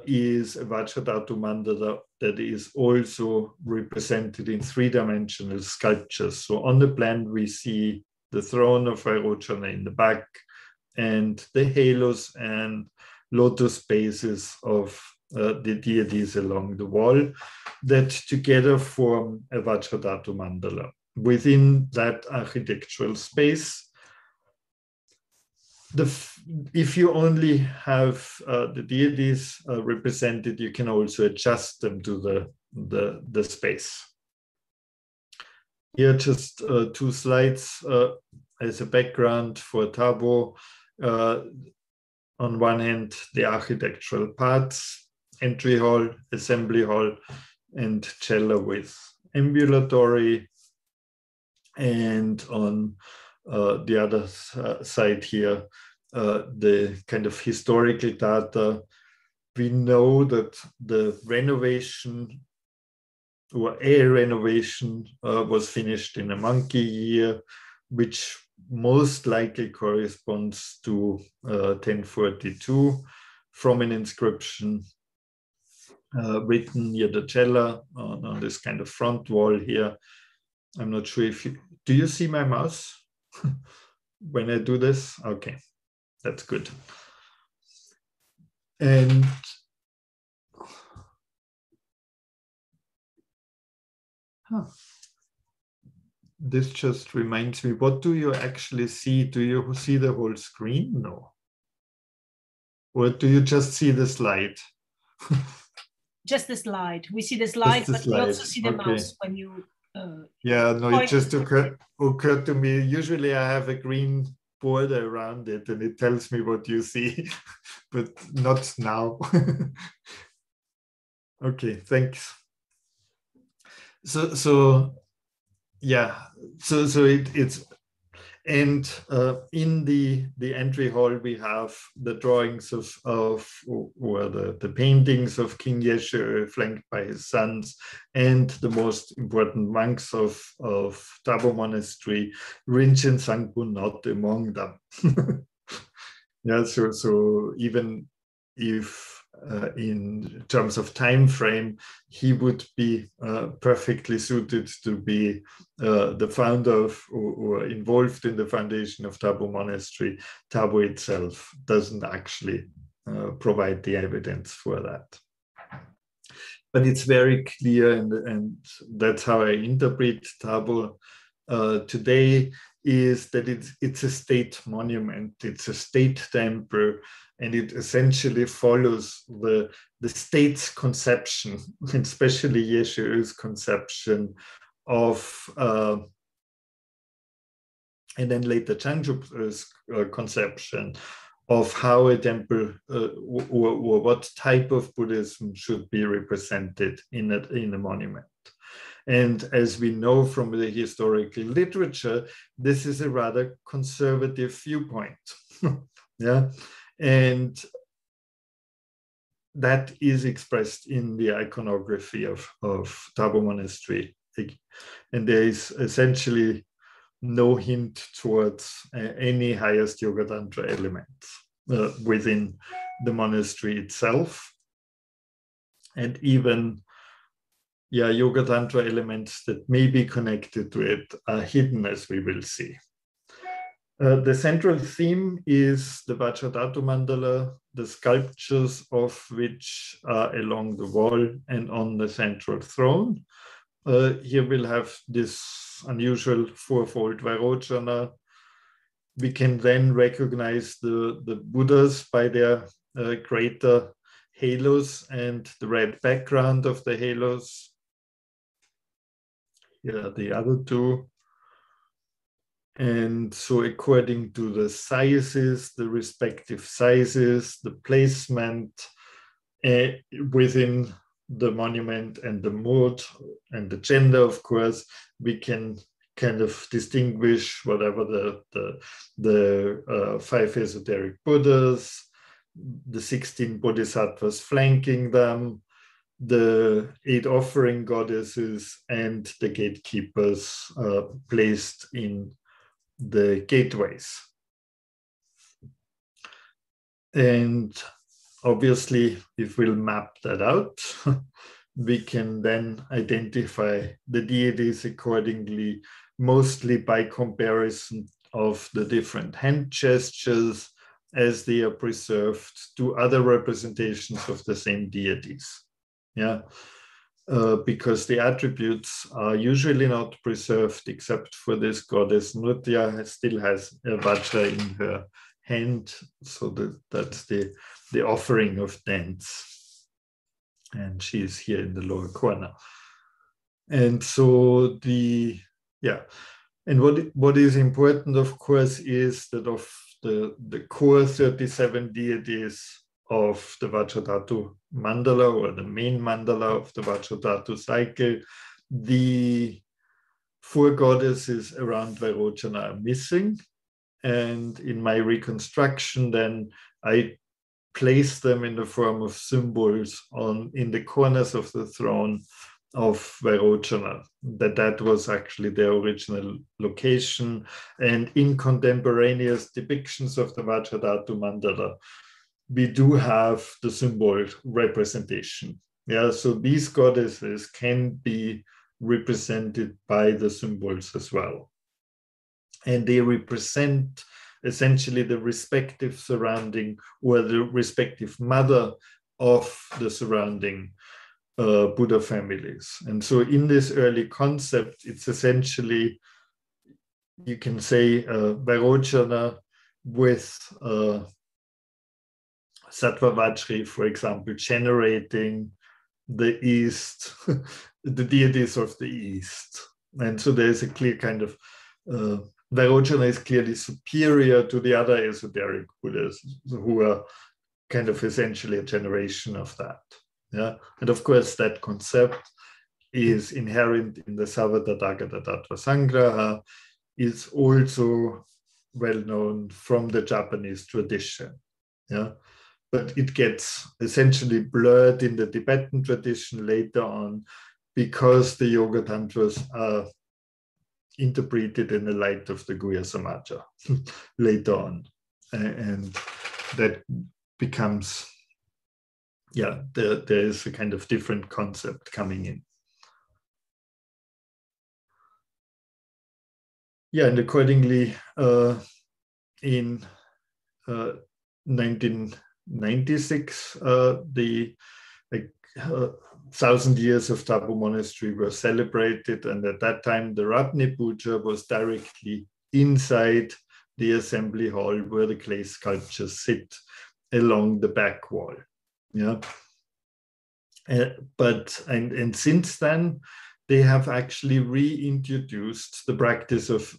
is a Vajradhatu Mandala that is also represented in three-dimensional sculptures. So on the plan, we see the throne of Vairocana in the back and the halos and lotus bases of the deities along the wall that together form a Vajradhatu Mandala. Within that architectural space, if you only have the deities represented, you can also adjust them to the space. Here, just two slides as a background for Thabo. On one hand, the architectural parts, entry hall, assembly hall, and cella with ambulatory. And on the other side here, the kind of historical data. We know that the renovation or a renovation was finished in a monkey year, which most likely corresponds to 1042 from an inscription written near the cella on this kind of front wall here. I'm not sure if do you see my mouse when I do this? Okay, that's good. And this just reminds me, what do you actually see? Do you see the whole screen? No. Or do you just see the slide? Just the slide. We see the slide, but we also see the mouse when you... yeah, no, it just occurred to me. Usually I have a green border around it and it tells me what you see, but not now. Okay, thanks. So yeah, so it's and in the entry hall we have the drawings of or the paintings of King Yeshe flanked by his sons and the most important monks of Thabo Monastery, Rinchen Sangpo not among them. Yeah, so even if in terms of time frame, he would be perfectly suited to be the founder of or involved in the foundation of Thabo Monastery. Thabo itself doesn't actually provide the evidence for that. But it's very clear, and that's how I interpret Thabo today, is that it's a state monument, it's a state temple, and it essentially follows the state's conception, and especially Yeshe's conception of, and then later Changchup's conception of how a temple or what type of Buddhism should be represented in a monument. And as we know from the historical literature, this is a rather conservative viewpoint. Yeah, and that is expressed in the iconography of Thabo Monastery. And there is essentially no hint towards any highest Yoga Tantra elements within the monastery itself. And even Yoga Tantra elements that may be connected to it are hidden, as we will see. The central theme is the Bachata Mandala, the sculptures of which are along the wall and on the central throne. Here we'll have this unusual fourfold Vairocana. We can then recognize the Buddhas by their greater halos and the red background of the halos. Here are the other two. And so according to the sizes, the respective sizes, the placement within the monument and the mode and the gender, of course, we can kind of distinguish whatever the 5 esoteric Buddhas, the 16 bodhisattvas flanking them, the 8 offering goddesses, and the gatekeepers placed in the gateways. And obviously, if we'll map that out, we can then identify the deities accordingly, mostly by comparison of the different hand gestures as they are preserved to other representations of the same deities. Because the attributes are usually not preserved, except for this goddess Nritya still has a vajra in her hand, so that's the offering of dance, and she is here in the lower corner. And so and what is important, of course, is that of the core 37 deities of the Vajradhatu Mandala, or the main mandala of the Vajradhatu cycle, the 4 goddesses around Vairocana are missing. And in my reconstruction, then I place them in the form of symbols in the corners of the throne of Vairocana. That was actually their original location. And in contemporaneous depictions of the Vajradhatu Mandala, we do have the symbol representation. So these goddesses can be represented by the symbols as well. And they represent essentially the respective surrounding, or the respective mother of the surrounding Buddha families. And so in this early concept, it's essentially, you can say, Vairocana with Sattva Vajri, for example, generating the East, the deities of the East. And so there's a clear kind of, Vairocana is clearly superior to the other esoteric Buddhas, who are kind of essentially a generation of that. And of course, that concept is inherent in the Savadadagata Tattva Sangraha, is also well known from the Japanese tradition. But it gets essentially blurred in the Tibetan tradition later on, because the Yoga Tantras are interpreted in the light of the Guhya Samaja later on. And that becomes, there is a kind of different concept coming in. And accordingly, in 1996, the 1,000 years of Tabu Monastery were celebrated, and at that time the Rabni Puja was directly inside the assembly hall where the clay sculptures sit along the back wall. And since then they have actually reintroduced the practice of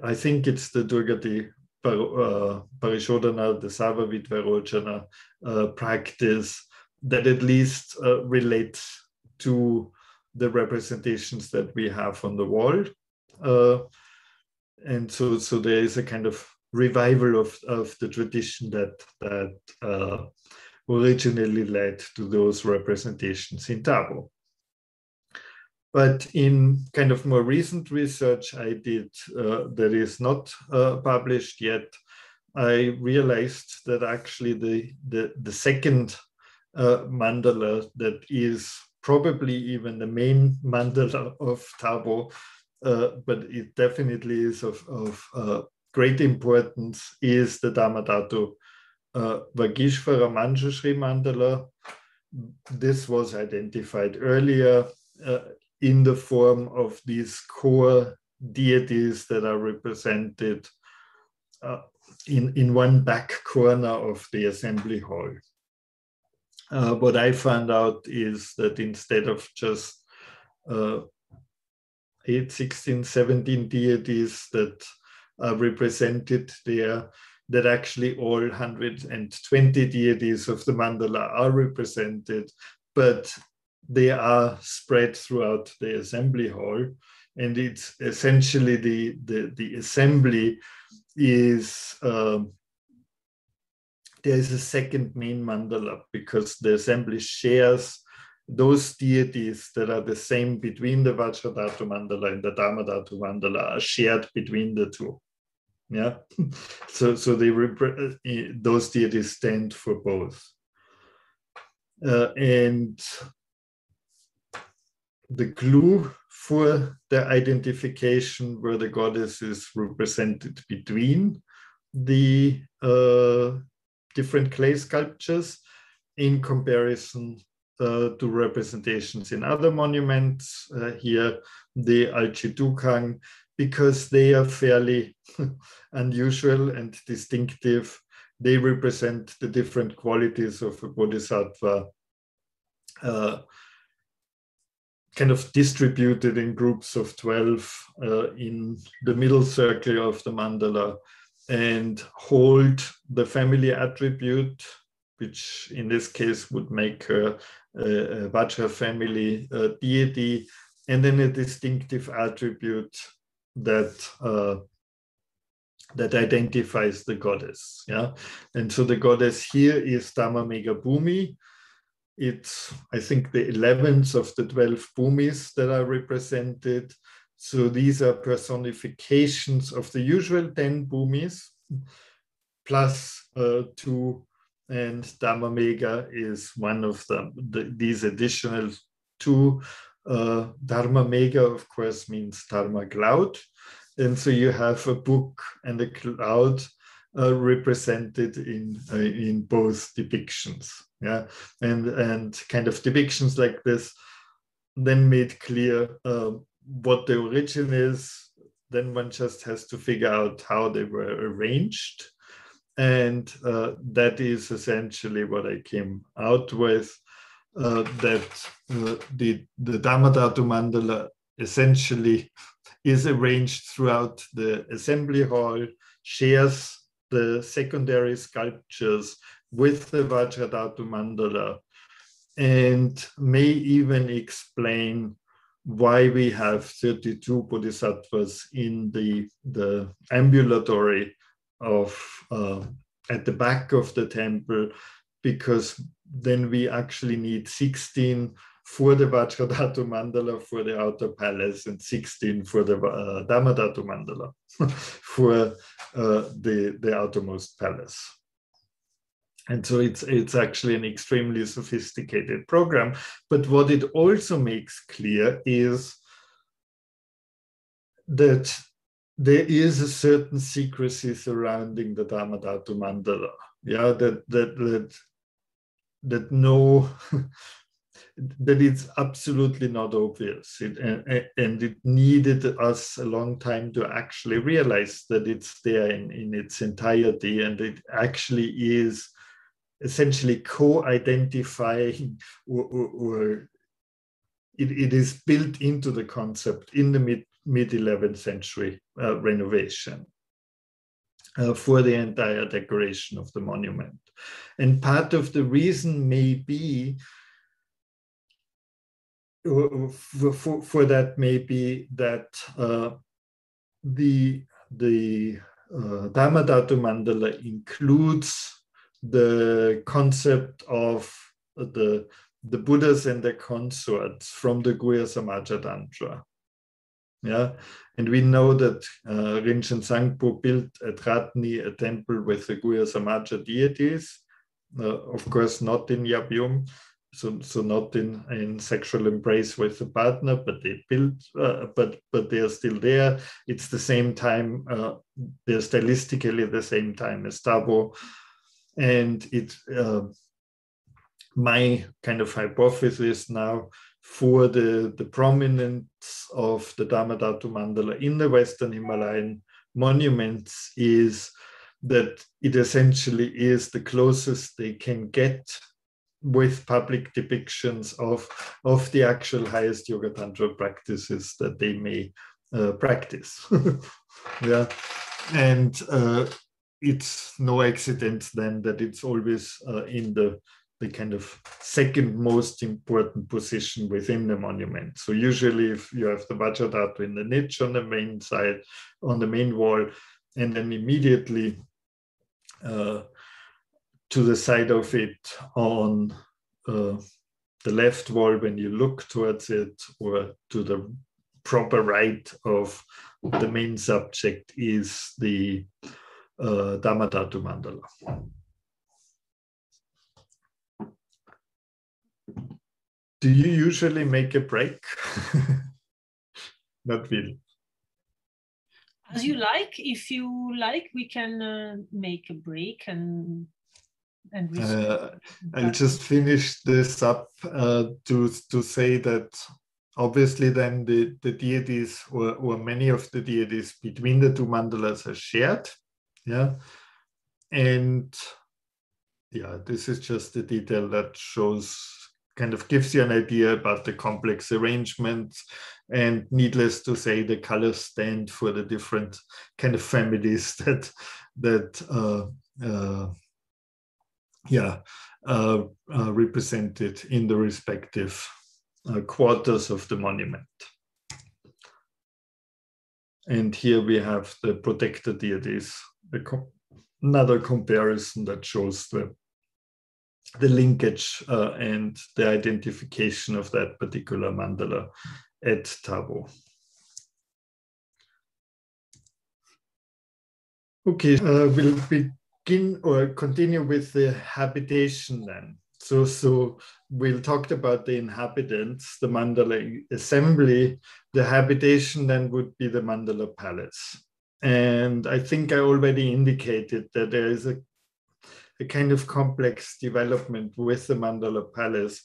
I think it's the Durgati Parishodhana, the Savavid Vairocana practice, that at least relates to the representations that we have on the wall. And so there is a kind of revival of the tradition that originally led to those representations in Tabu. But in kind of more recent research I did that is not published yet, I realized that actually the second mandala that is probably even the main mandala of Thabo, but it definitely is of great importance, is the Dharmadhatu Vagishvara Manjushri Mandala. This was identified earlier in the form of these core deities that are represented in one back corner of the assembly hall. What I found out is that instead of just 8, 16, 17 deities that are represented there, that actually all 120 deities of the mandala are represented, but they are spread throughout the assembly hall. And it's essentially the assembly is, there is a second main mandala, because the assembly shares those deities that are the same between the Vajradhatu Mandala and the Dharmadhatu Mandala, are shared between the two. Yeah, so those deities stand for both. And the clue for the identification where the goddess is represented between the different clay sculptures in comparison to representations in other monuments, here the Alchidukang, because they are fairly unusual and distinctive. They represent the different qualities of a bodhisattva, kind of distributed in groups of 12 in the middle circle of the mandala, and hold the family attribute, which in this case would make her a Vajra family deity, and then a distinctive attribute that that identifies the goddess. Yeah, and so the goddess here is Dhamma Mega Bhumi. It's, I think, the 11th of the 12 bhumis that are represented. So these are personifications of the usual 10 bhumis, plus 2, and Dhamma Mega is one of them. These additional 2. Dharma Mega, of course, means Dharma cloud. And so you have a book and a cloud represented in both depictions. Yeah, and kind of depictions like this then made clear what the origin is. Then one just has to figure out how they were arranged. And that is essentially what I came out with, that the Dharmadhatu Mandala essentially is arranged throughout the assembly hall, shares the secondary sculptures with the Vajradhatu Mandala, and may even explain why we have 32 bodhisattvas in the ambulatory of at the back of the temple, because then we actually need 16 for the Vajradhatu Mandala for the outer palace, and 16 for the Dhammadhatu Mandala for the outermost palace. And so it's actually an extremely sophisticated program. But what it also makes clear is that there is a certain secrecy surrounding the Dhammadhatu Mandala. Yeah, that no, that it's absolutely not obvious. And it needed us a long time to actually realize that it's there in its entirety, and it actually is essentially co-identifying, or it is built into the concept in the mid-11th century renovation for the entire decoration of the monument. And part of the reason may be, for that may be that the Dhammadhatu Mandala includes the concept of the Buddhas and their consorts from the Guhya Samaja Tantra. Yeah, and we know that Rinchen Sangpo built at Ratni a temple with the Guhya Samaja deities, of course not in Yabyum, so not in sexual embrace with the partner, but they build, but they are still there. It's the same time, they're stylistically the same time as Tabo, and my kind of hypothesis now for the prominence of the Dharmadhatu Mandala in the Western Himalayan monuments is that it essentially is the closest they can get with public depictions of the actual highest Yoga Tantra practices that they may practice. Yeah, and it's no accident then that it's always in the kind of second most important position within the monument. So usually if you have the Vajradhatu in the niche on the main side, on the main wall, and then immediately to the side of it on the left wall when you look towards it, or to the proper right of the main subject, is the Dharmadhatu Mandala. Do you usually make a break? Not really. As you like. If you like, we can make a break and I'll just finish this up to say that obviously then the deities or many of the deities between the two mandalas are shared. Yeah. And yeah, this is just a detail that shows, kind of gives you an idea about the complex arrangements, and needless to say, the colors stand for the different kind of families represented in the respective quarters of the monument. And here we have the protector deities, another comparison that shows the linkage and the identification of that particular mandala at Tabo. Okay, we'll begin or continue with the habitation then. So we'll talk about the inhabitants, the mandala assembly. The habitation then would be the Mandala Palace. And I think I already indicated that there is a kind of complex development with the Mandala Palace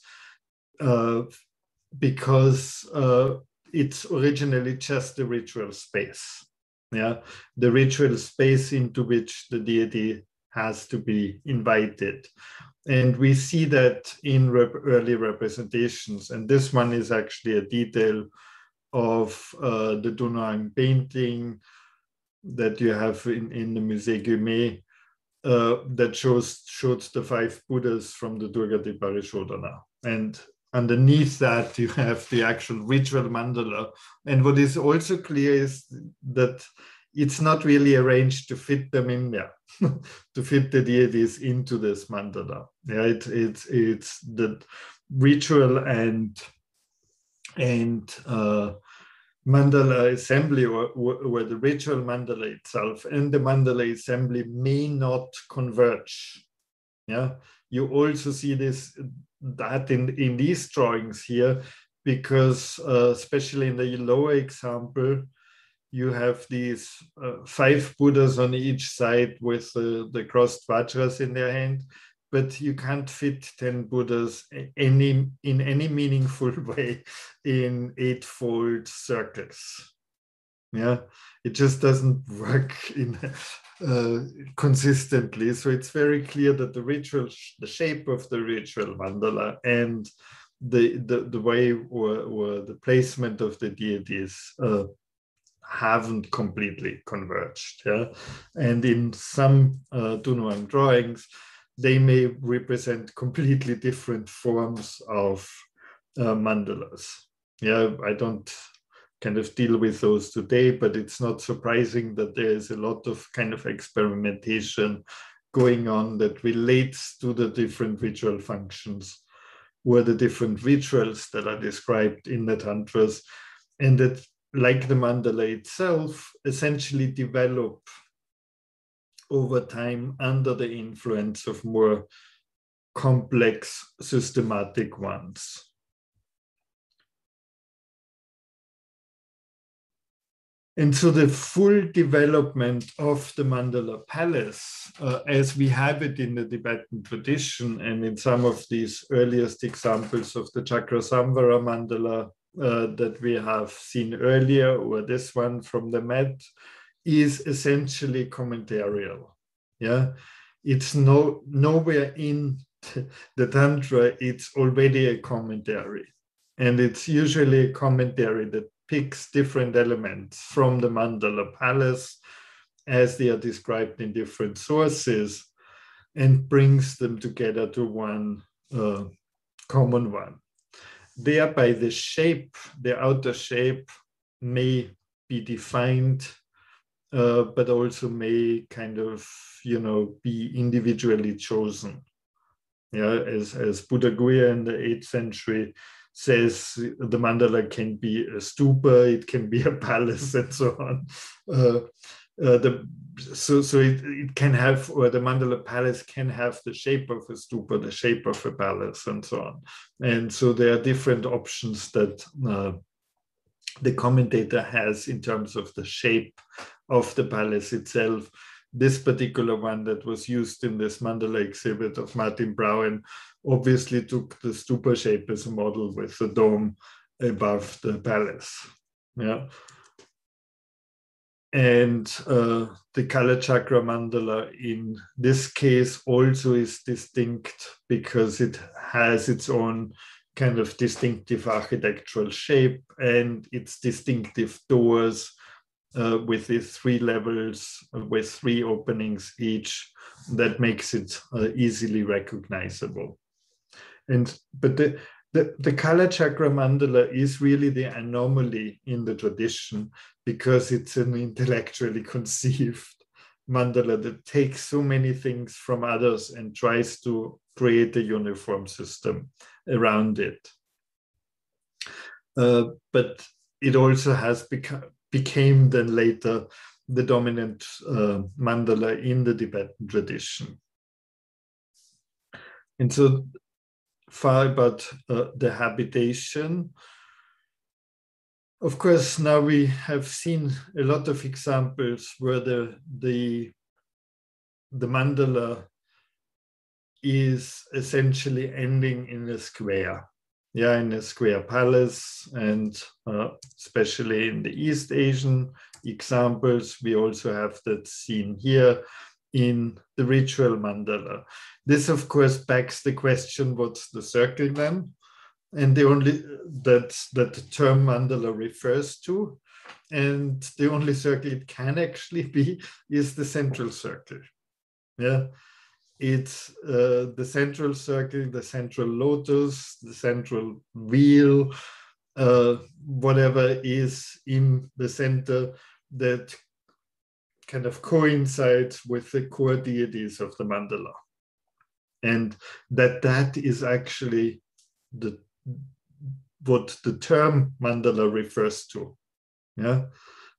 because it's originally just a ritual space. Yeah, the ritual space into which the deity has to be invited. And we see that in early representations. And this one is actually a detail of the Dunoang painting that you have in the Musée Guimet, that shows the 5 Buddhas from the Durgati Parishodhana. And underneath that, you have the actual ritual mandala. And what is also clear is that it's not really arranged to fit them in there, to fit the deities into this mandala. Yeah, it's the ritual and mandala assembly, or the ritual mandala itself and the mandala assembly may not converge. Yeah, you also see that in these drawings here, because especially in the lower example, you have these 5 Buddhas on each side with the crossed vajras in their hand, but you can't fit 10 Buddhas in any meaningful way in 8-fold circles. Yeah, it just doesn't work consistently. So it's very clear that the shape of the ritual mandala and the way or the placement of the deities haven't completely converged. Yeah, and in some Dunoang drawings, they may represent completely different forms of mandalas. Yeah, I don't kind of deal with those today, but it's not surprising that there is a lot of kind of experimentation going on that relates to the different ritual functions or the different rituals that are described in the tantras, and that, like the mandala itself, essentially develop over time under the influence of more complex systematic ones. And so the full development of the Mandala Palace, as we have it in the Tibetan tradition and in some of these earliest examples of the Chakrasamvara Mandala that we have seen earlier, or this one from the Met, is essentially commentarial. Yeah, it's nowhere in the Tantra, it's already a commentary. And it's usually a commentary that picks different elements from the Mandala Palace as they are described in different sources and brings them together to one common one. Thereby the shape, the outer shape may be defined, but also may kind of, be individually chosen. Yeah, as Buddha Guya in the 8th century says, the mandala can be a stupa, it can be a palace, and so on. So it can have, or the Mandala Palace can have the shape of a stupa, the shape of a palace, and so on. And so there are different options that the commentator has in terms of the shape of the palace itself. This particular one that was used in this mandala exhibit of Martin Brown obviously took the stupa shape as a model with the dome above the palace. Yeah. And the Kala Chakra Mandala in this case also is distinct because it has its own kind of distinctive architectural shape and its distinctive doors with these 3 levels, with 3 openings each, that makes it easily recognizable. But the Kala Chakra Mandala is really the anomaly in the tradition because it's an intellectually conceived mandala that takes so many things from others and tries to create a uniform system around it. But it also has became then later the dominant mandala in the Tibetan tradition. And so far about the habitation. Of course, now we have seen a lot of examples where the mandala is essentially ending in a square. Yeah, in a square palace, and especially in the East Asian examples, we also have that seen here in the ritual mandala. This, of course, begs the question, what's the circle then? And the only that the term mandala refers to, and the only circle it can actually be is the central circle. Yeah. It's the central circle, the central lotus, the central wheel, whatever is in the center that kind of coincides with the core deities of the mandala. And that is actually what the term mandala refers to. Yeah.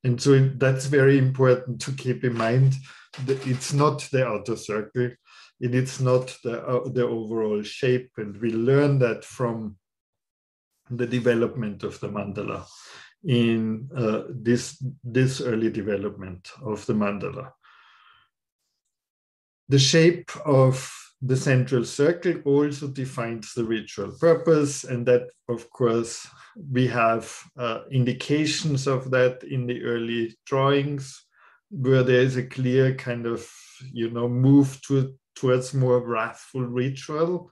And so that's very important to keep in mind that it's not the outer circle, and it's not the overall shape. And we learn that from the development of the mandala in this early development of the mandala. The shape of the central circle also defines the ritual purpose, and that, of course, we have indications of that in the early drawings, where there is a clear kind of, move towards more wrathful ritual.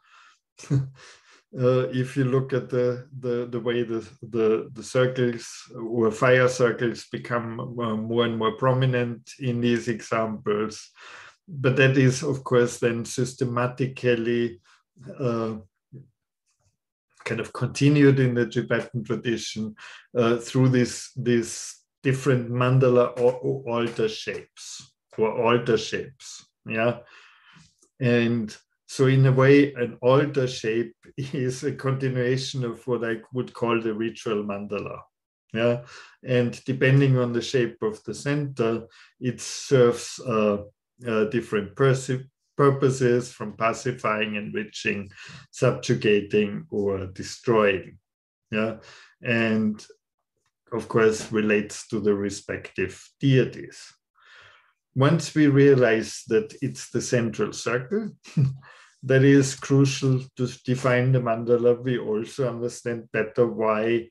If you look at the way the circles or fire circles become more and more prominent in these examples. But that is, of course, then systematically kind of continued in the Tibetan tradition through these different mandala or altar shapes. Yeah. And so in a way, an altar shape is a continuation of what I would call the ritual mandala. Yeah. And depending on the shape of the center, it serves different purposes, from pacifying, enriching, subjugating, or destroying. Yeah, and of course relates to the respective deities. Once we realize that it's the central circle that is crucial to define the mandala, we also understand better why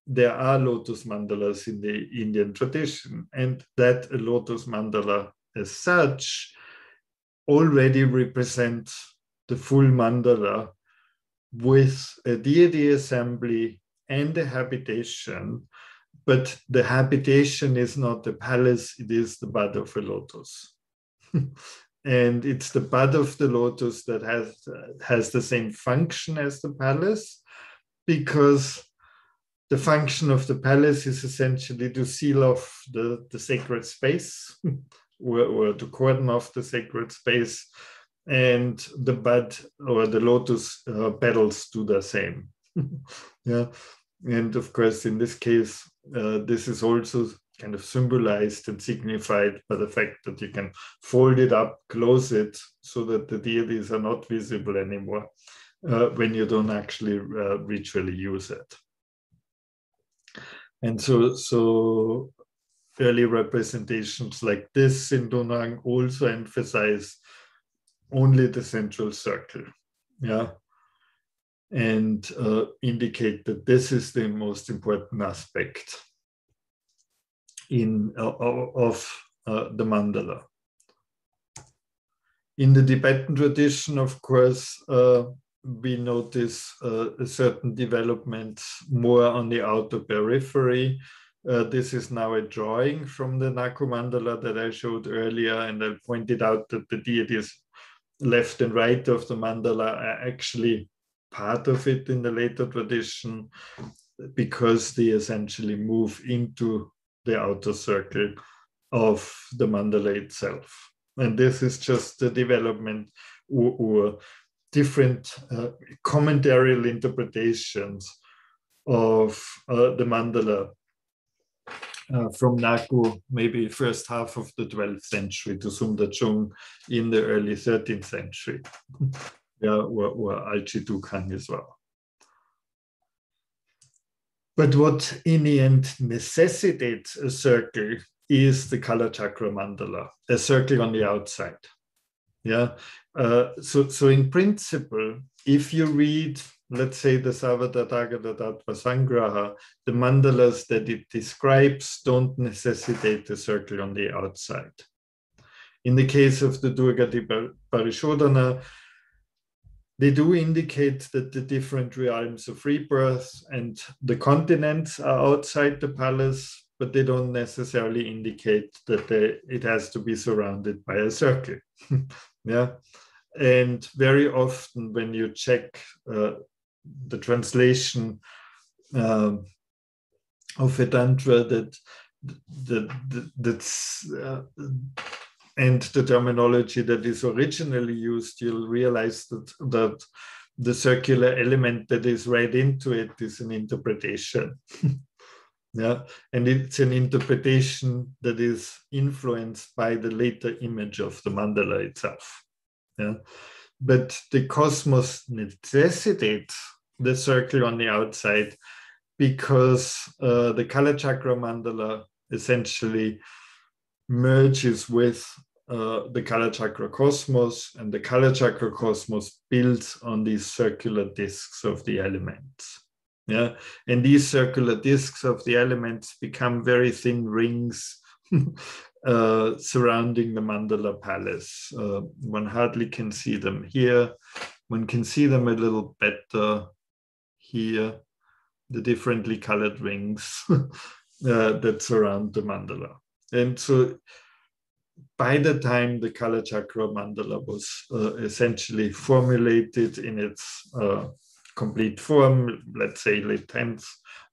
there are lotus mandalas in the Indian tradition, and that a lotus mandala as such already represents the full mandala with a deity assembly and a habitation, but the habitation is not the palace, it is the bud of a lotus. And it's the bud of the lotus that has the same function as the palace, because the function of the palace is essentially to seal off the sacred space or to cordon off the sacred space, and the bud or the lotus petals do the same. Yeah, and of course, in this case, this is also kind of symbolized and signified by the fact that you can fold it up, close it, so that the deities are not visible anymore when you don't actually ritually use it. And so early representations like this in Dunhuang also emphasize only the central circle, yeah, and indicate that this is the most important aspect of the mandala. In the Tibetan tradition, of course, we notice a certain development more on the outer periphery. This is now a drawing from the Naku mandala that I showed earlier, and I pointed out that the deities left and right of the mandala are actually part of it in the later tradition, because they essentially move into the outer circle of the mandala itself. And this is just the development or different commentarial interpretations of the mandala from Naku, maybe first half of the 12th century, to Sumda Chung in the early 13th century, yeah, or Alchi Dukhang as well. But what in the end necessitates a circle is the Kala Chakra mandala, a circle on the outside. Yeah. So in principle, if you read, let's say, the Savadatagadha Tattva Sangraha, the mandalas that it describes don't necessitate a circle on the outside. In the case of the Durgati Parishodhana, they do indicate that the different realms of rebirth and the continents are outside the palace, but they don't necessarily indicate that it has to be surrounded by a circle. Yeah, and very often when you check the translation of Vedanta, and the terminology that is originally used, you'll realize that the circular element that is read into it is an interpretation. Yeah, and it's an interpretation that is influenced by the later image of the mandala itself. Yeah, but the cosmos necessitates the circle on the outside, because the Kala Chakra mandala essentially merges with the Kala Chakra cosmos, and the Kala Chakra cosmos builds on these circular discs of the elements. Yeah, and these circular discs of the elements become very thin rings surrounding the Mandala Palace. One hardly can see them here. One can see them a little better here, the differently colored rings that surround the mandala. And so by the time the Kala Chakra mandala was essentially formulated in its complete form, let's say late 10th,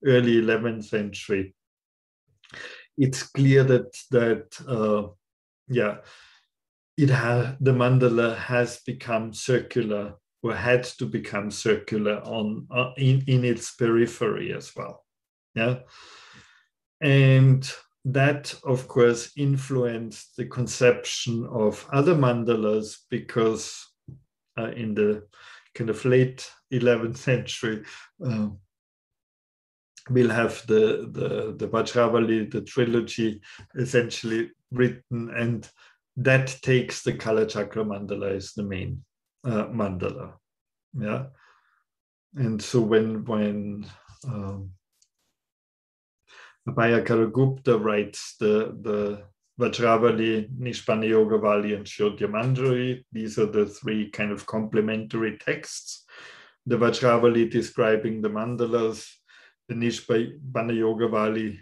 early 11th century, it's clear that the mandala has become circular, or had to become circular in its periphery as well. Yeah, and that, of course, influenced the conception of other mandalas, because in the kind of late 11th century, we'll have the Vajravali, the trilogy, essentially written, and that takes the color chakra mandala as the main mandala. Yeah, and so when Abhaya Karagupta writes the Vajravali, Nishpana Yogavali, and Shodhya Manjari, these are the three kind of complementary texts. The Vajravali describing the mandalas, the Nishpana Yogavali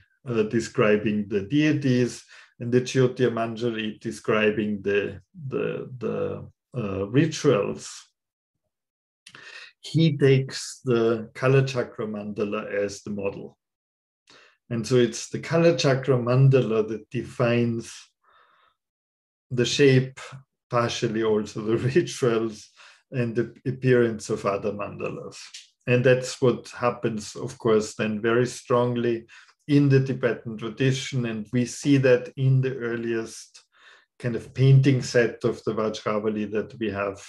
describing the deities, and the Shodhya Manjari describing the rituals. He takes the color chakra mandala as the model. And so it's the color chakra mandala that defines the shape, partially also the rituals, and the appearance of other mandalas. And that's what happens, of course, then very strongly in the Tibetan tradition. And we see that in the earliest kind of painting set of the Vajravali that we have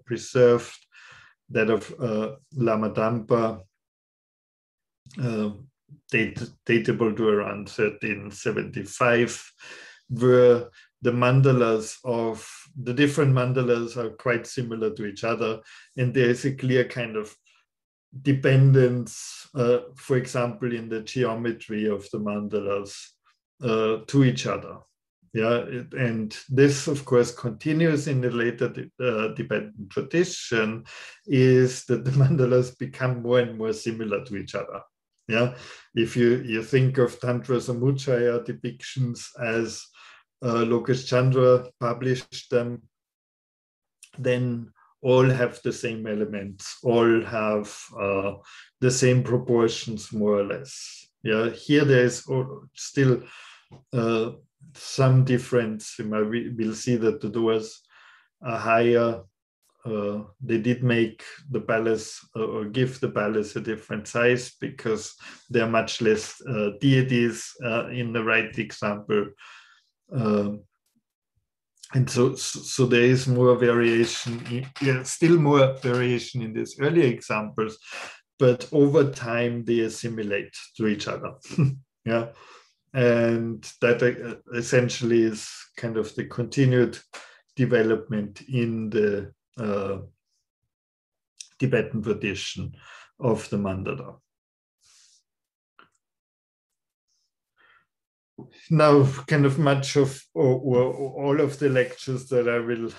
preserved, that of Lama Dampa, datable to around 1375, where the mandalas of the different mandalas are quite similar to each other, and there is a clear kind of dependence, for example, in the geometry of the mandalas to each other. Yeah, and this, of course, continues in the later Tibetan tradition, is that the mandalas become more and more similar to each other. Yeah, if you think of Tantra Samuchaya depictions as Lokesh Chandra published them, then all have the same elements, all have the same proportions, more or less. Yeah, here there is still some difference. We'll see that the doors are higher. They did make the palace or give the palace a different size because there are much less deities in the right example. And so there is more variation, still more variation in these earlier examples, but over time they assimilate to each other. Yeah, and that essentially is kind of the continued development in the Tibetan tradition of the mandala. Now, kind of much of, or all of the lectures that I will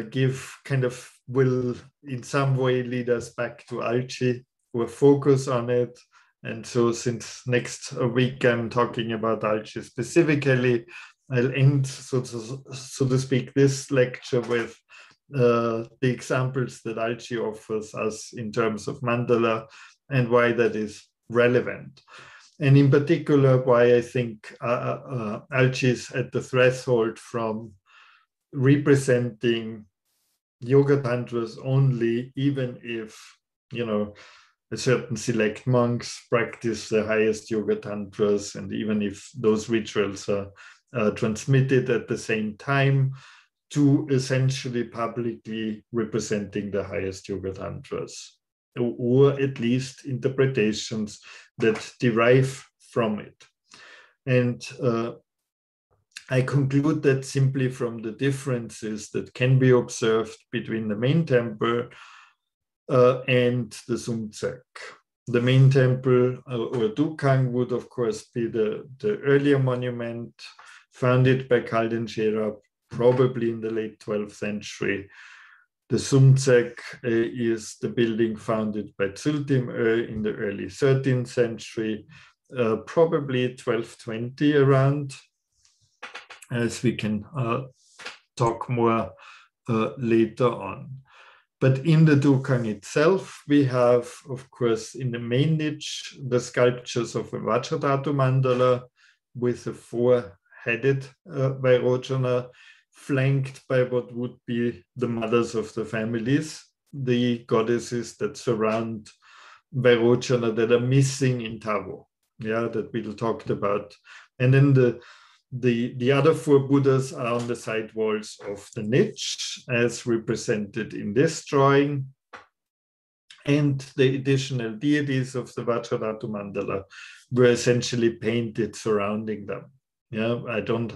give kind of will in some way lead us back to Alchi, or focus on it. And so since next week I'm talking about Alchi specifically, I'll end, so to speak, this lecture with the examples that Alchi offers us in terms of mandala and why that is relevant. And in particular, why I think Alchi is at the threshold from representing yoga tantras only, even if, you know, a certain select monks practice the highest yoga tantras, and even if those rituals are transmitted at the same time, to essentially publicly representing the highest yoga tantras, or at least interpretations that derive from it. And I conclude that simply from the differences that can be observed between the main temple and the Sumtsek. The main temple, or Dukang, would of course be the earlier monument founded by Kalden Sherab, probably in the late 12th century. The Sumtsek is the building founded by Tsultim in the early 13th century, probably 1220 around, as we can talk more later on. But in the Dukang itself, we have, of course, in the main niche, the sculptures of a Vajradhatu Mandala with a four-headed Vairocana, flanked by what would be the mothers of the families, the goddesses that surround Vairocana that are missing in Tavo. Yeah, that we talked about And then the other 4 Buddhas are on the side walls of the niche, as represented in this drawing. And the additional deities of the Vajradhatu Mandala were essentially painted surrounding them. Yeah, I don't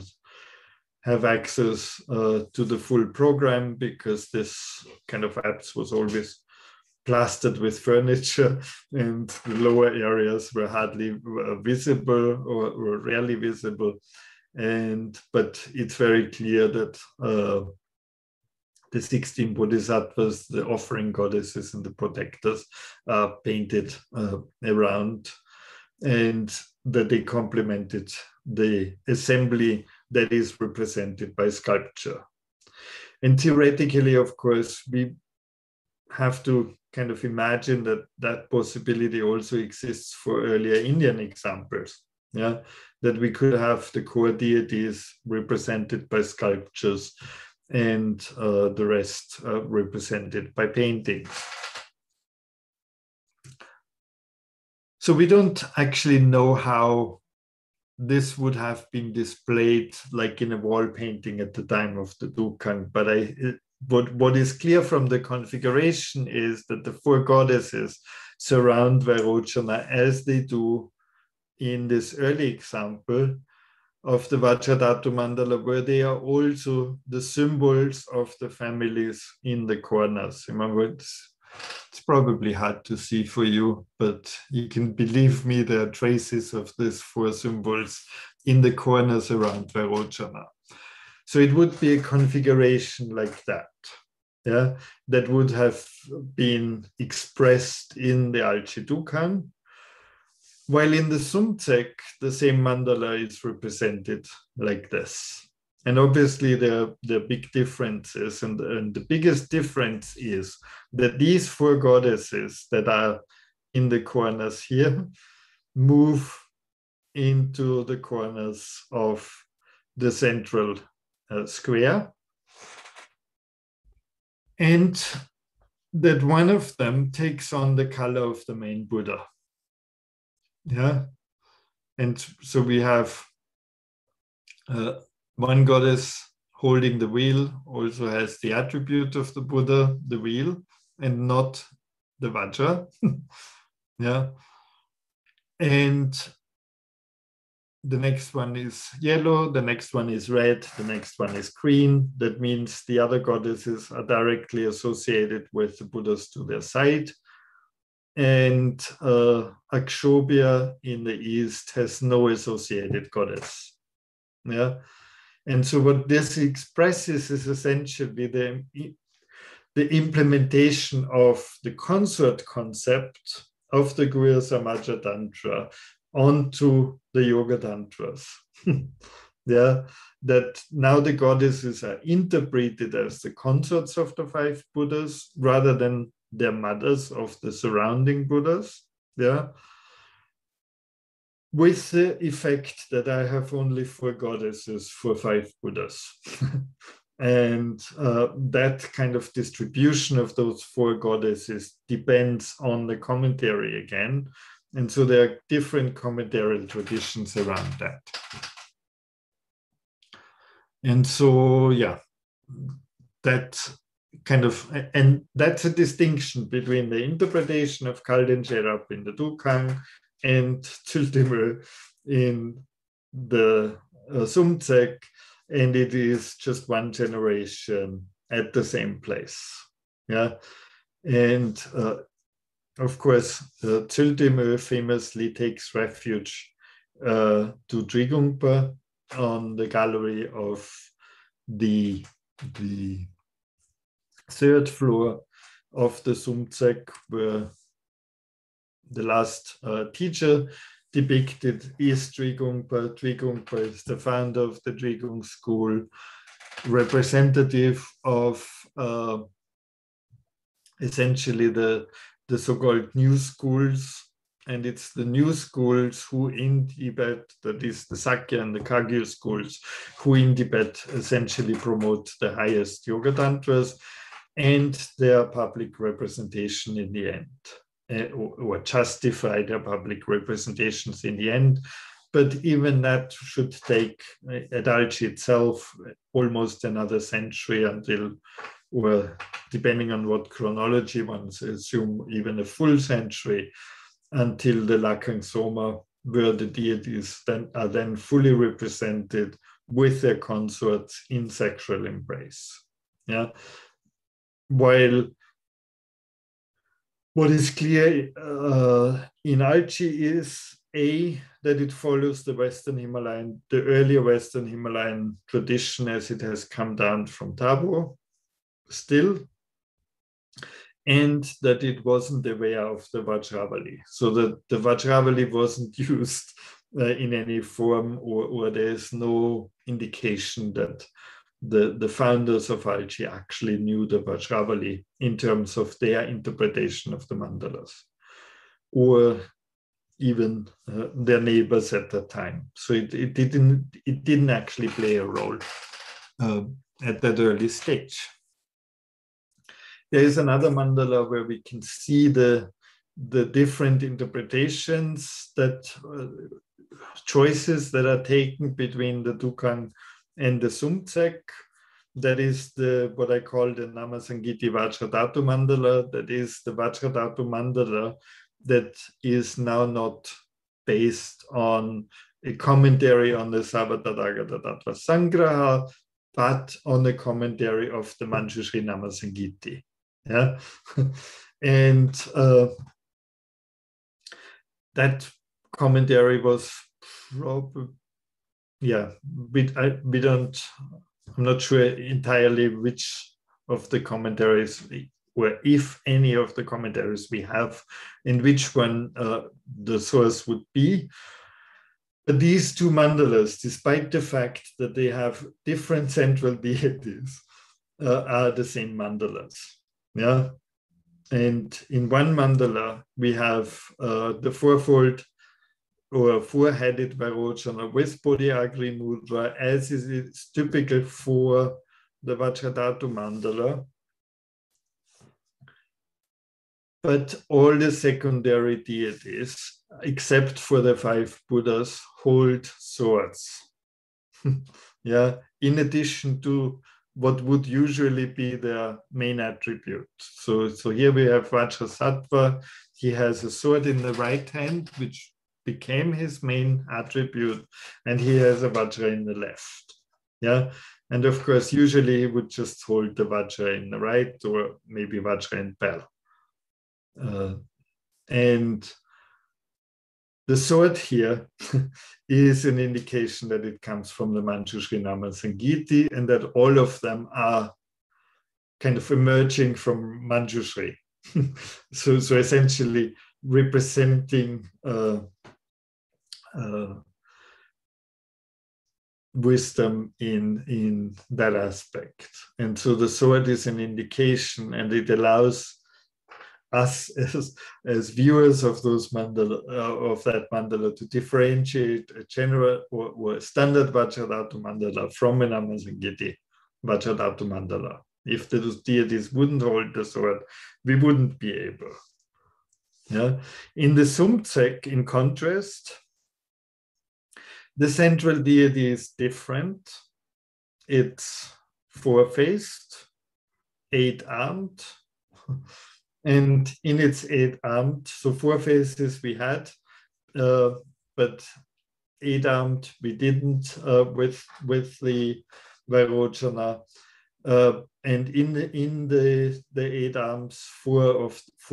have access to the full program because this kind of apse was always plastered with furniture, and the lower areas were hardly visible or rarely visible. But it's very clear that the 16 bodhisattvas, the offering goddesses and the protectors are painted around, and that they complemented the assembly that is represented by sculpture. And theoretically, of course, we have to kind of imagine that that possibility also exists for earlier Indian examples. Yeah, that we could have the core deities represented by sculptures and the rest represented by paintings. So we don't actually know how this would have been displayed like in a wall painting at the time of the Dukang, but what is clear from the configuration is that the 4 goddesses surround Vairocana as they do in this early example of the Vajradhatu Mandala, where they are also the symbols of the families in the corners. Remember, it's probably hard to see for you, but you can believe me, there are traces of these 4 symbols in the corners around Vairocana. So it would be a configuration like that, yeah, that would have been expressed in the Alchidukang. While in the Sumtsek, the same mandala is represented like this. And obviously there are big differences. And the biggest difference is that these 4 goddesses that are in the corners here move into the corners of the central square. And that one of them takes on the color of the main Buddha. Yeah, and so we have one goddess holding the wheel, also has the attribute of the Buddha, the wheel, and not the Vajra. Yeah, and the next one is yellow, the next one is red, the next one is green. That means the other goddesses are directly associated with the Buddhas to their side. And Akshobhya in the east has no associated goddess. Yeah, and so what this expresses is essentially the implementation of the consort concept of the Guhya Samaja Tantra onto the Yoga Tantras. Yeah, that now the goddesses are interpreted as the consorts of the 5 Buddhas rather than their mothers of the surrounding Buddhas, yeah, with the effect that I have only 4 goddesses for 5 Buddhas. And that kind of distribution of those 4 goddesses depends on the commentary again. And so there are different commentarial traditions around that. And so, yeah, that kind of, and that's a distinction between the interpretation of Kalden Sherab in the Dukang and Tsultimö in the Sumtsek, and it is just one generation at the same place. Yeah, and of course, Tsultimö famously takes refuge to Drigungpa on the gallery of the 3rd floor of the Sumtsek, where the last teacher depicted is Drigungpa. Drigungpa is the founder of the Drigung school, representative of essentially the so-called new schools. And it's the new schools who in Tibet, that is the Sakya and the Kagyu schools, who in Tibet essentially promote the highest yoga tantras and their public representation in the end, or justify their public representations in the end but even that should take at Alchi itself almost another century until, or depending on what chronology one assume, even a full century until the Lakang Soma, where the deities are then fully represented with their consorts in sexual embrace. Yeah. While what is clear in Alchi is that it follows the earlier Western Himalayan tradition as it has come down from Tabo still, and that it wasn't aware of the Vajravali, so that the Vajravali wasn't used in any form, or there is no indication that the founders of Alchi actually knew the Vajravali in terms of their interpretation of the mandalas, or even their neighbors at that time. So it didn't actually play a role at that early stage. There is another mandala where we can see the different interpretations, that choices that are taken between the Dukan and the Sumtsek. That is what I call the Namasanggitivatradatu Mandala. That is the Vajradhatu Mandala that is now not based on a commentary on the Savatadagata Tattva Sangraha, but on a commentary of the Manjushri Namasanggiti. Yeah, and that commentary was probably, yeah, I'm not sure entirely which of the commentaries, or if any of the commentaries we have, and which one the source would be. But these two mandalas, despite the fact that they have different central deities, are the same mandalas. Yeah, and in one mandala we have the fourfold or four-headed Vairocana with Bodhiagri Mudra, as is typical for the Vajradhatu Mandala. But all the secondary deities, except for the 5 Buddhas, hold swords. Yeah, in addition to what would usually be their main attribute. So here we have Vajrasattva. He has a sword in the right hand, which became his main attribute, and he has a Vajra in the left. Yeah, and of course, usually he would just hold the Vajra in the right, or maybe Vajra and bell. And the sword here is an indication that it comes from the Manjushri Namasanggiti, and that all of them are kind of emerging from Manjushri. so essentially representing wisdom in that aspect. And so the sword is an indication, and it allows us as viewers of those mandala, of that mandala, to differentiate a general or a standard Vajradhatu Mandala from a Namasanggiti Vajradhatu Mandala. If those deities wouldn't hold the sword, we wouldn't be able. Yeah. In the Sumtsek, in contrast, the central deity is different. It's 4-faced, 8-armed, and in its 8-armed, so 4 faces we had, but 8-armed we didn't with the Vairocana. And in the 8 arms, 4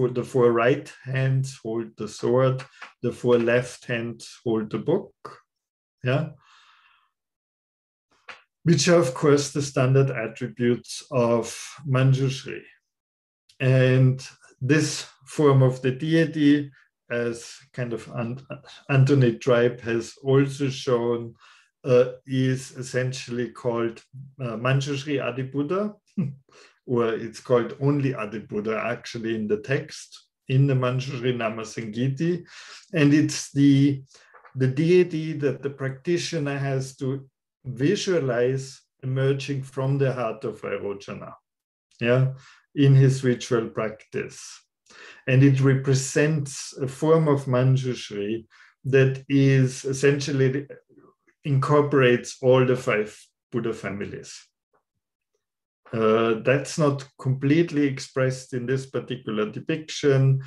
the 4 right hands hold the sword, the 4 left hands hold the book. Yeah, which are of course the standard attributes of Manjushri. And this form of the deity, as kind of Anthony Tribe has also shown, is essentially called Manjushri Adibuddha, or it's called only Adibuddha actually in the text, in the Manjushri Namasanggiti. And it's the deity that the practitioner has to visualize emerging from the heart of Vairocana, yeah, in his ritual practice. And it represents a form of Manjushri that is essentially incorporates all the 5 Buddha families. That's not completely expressed in this particular depiction,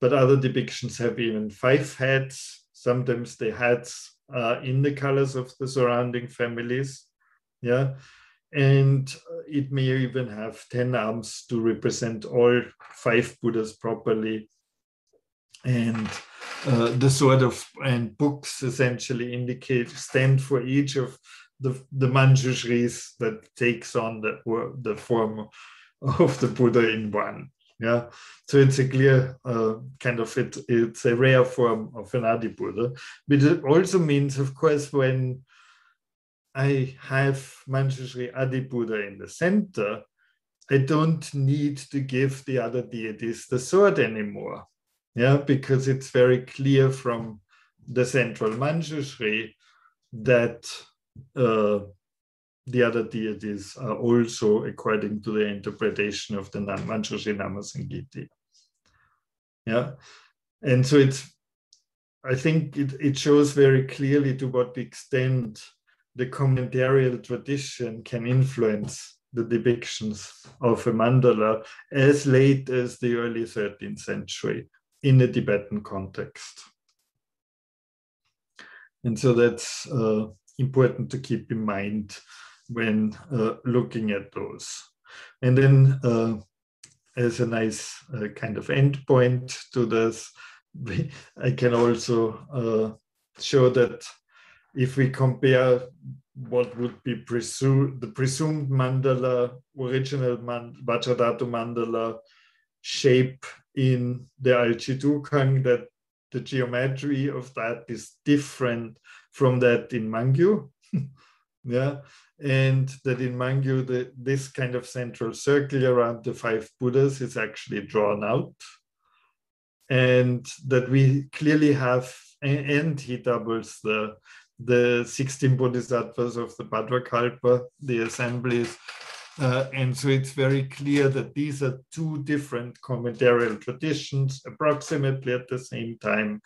but other depictions have even 5 heads. Sometimes the heads are in the colors of the surrounding families. Yeah. And it may even have 10 arms to represent all 5 Buddhas properly. And the sword and books essentially stand for each of the Manjushris that takes on the form of the Buddha in one. Yeah, so it's a clear kind of it's a rare form of an Adi Buddha, but it also means, of course, when I have Manjushri Adi Buddha in the center, I don't need to give the other deities the sword anymore. Yeah, because it's very clear from the central Manjushri that the other deities are also according to the interpretation of the Manjushri Namasanggiti. Yeah, and so I think it shows very clearly to what extent the commentarial tradition can influence the depictions of a mandala as late as the early 13th century in a Tibetan context. And so that's important to keep in mind when looking at those. And then as a nice kind of endpoint to this, I can also show that if we compare what would be the presumed mandala, original Bachata Mandala shape in the Alchidukang, that the geometry of that is different from that in Mangyu. Yeah, and that in Mangyu, this kind of central circle around the 5 Buddhas is actually drawn out. And that we clearly have, and he doubles the 16 bodhisattvas of the Bhadvakalpa, the assemblies. And so it's very clear that these are 2 different commentarial traditions, approximately at the same time,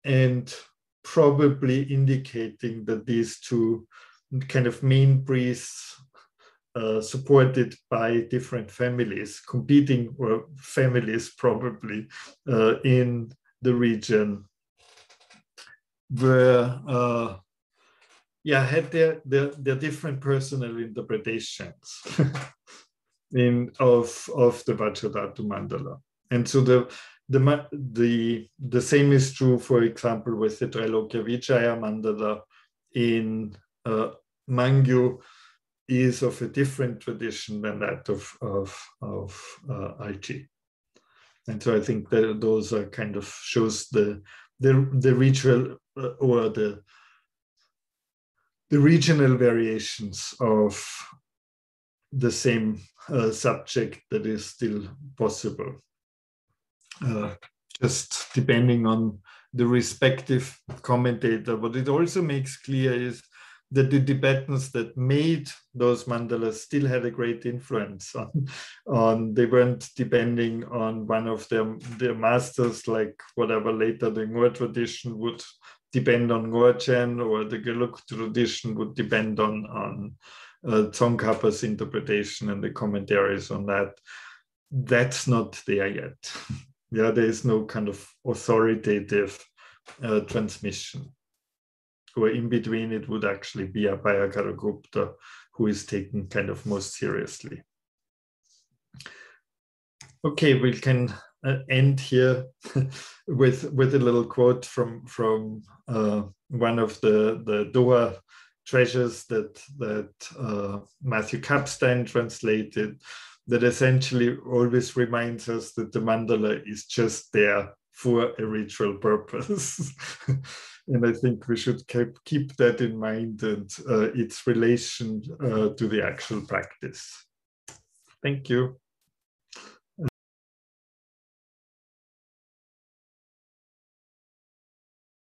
and probably indicating that these 2 kind of main priests, supported by different families, competing or families probably in the region, were had their different personal interpretations of the Vajradhatu Mandala. And so the same is true, for example, with the Trailokya Vijaya Mandala in Mangyu, is of a different tradition than that of Aichi. And so I think that those are kind of shows the ritual or the regional variations of the same subject that is still possible, just depending on the respective commentator. What it also makes clear is that the Tibetans that made those mandalas still had a great influence on they weren't depending on one of their masters, like whatever later the Ngor tradition would depend on Ngorchen, or the Geluk tradition would depend on Tsongkhapa's interpretation and the commentaries on that. That's not there yet. Yeah, there is no kind of authoritative transmission. Or in between, it would actually be Abhayakaragupta, who is taken kind of most seriously. Okay, we can end here with a little quote from one of the Doha treasures that Matthew Kapstein translated, that essentially always reminds us that the mandala is just there for a ritual purpose. And I think we should keep that in mind, and its relation to the actual practice. Thank you.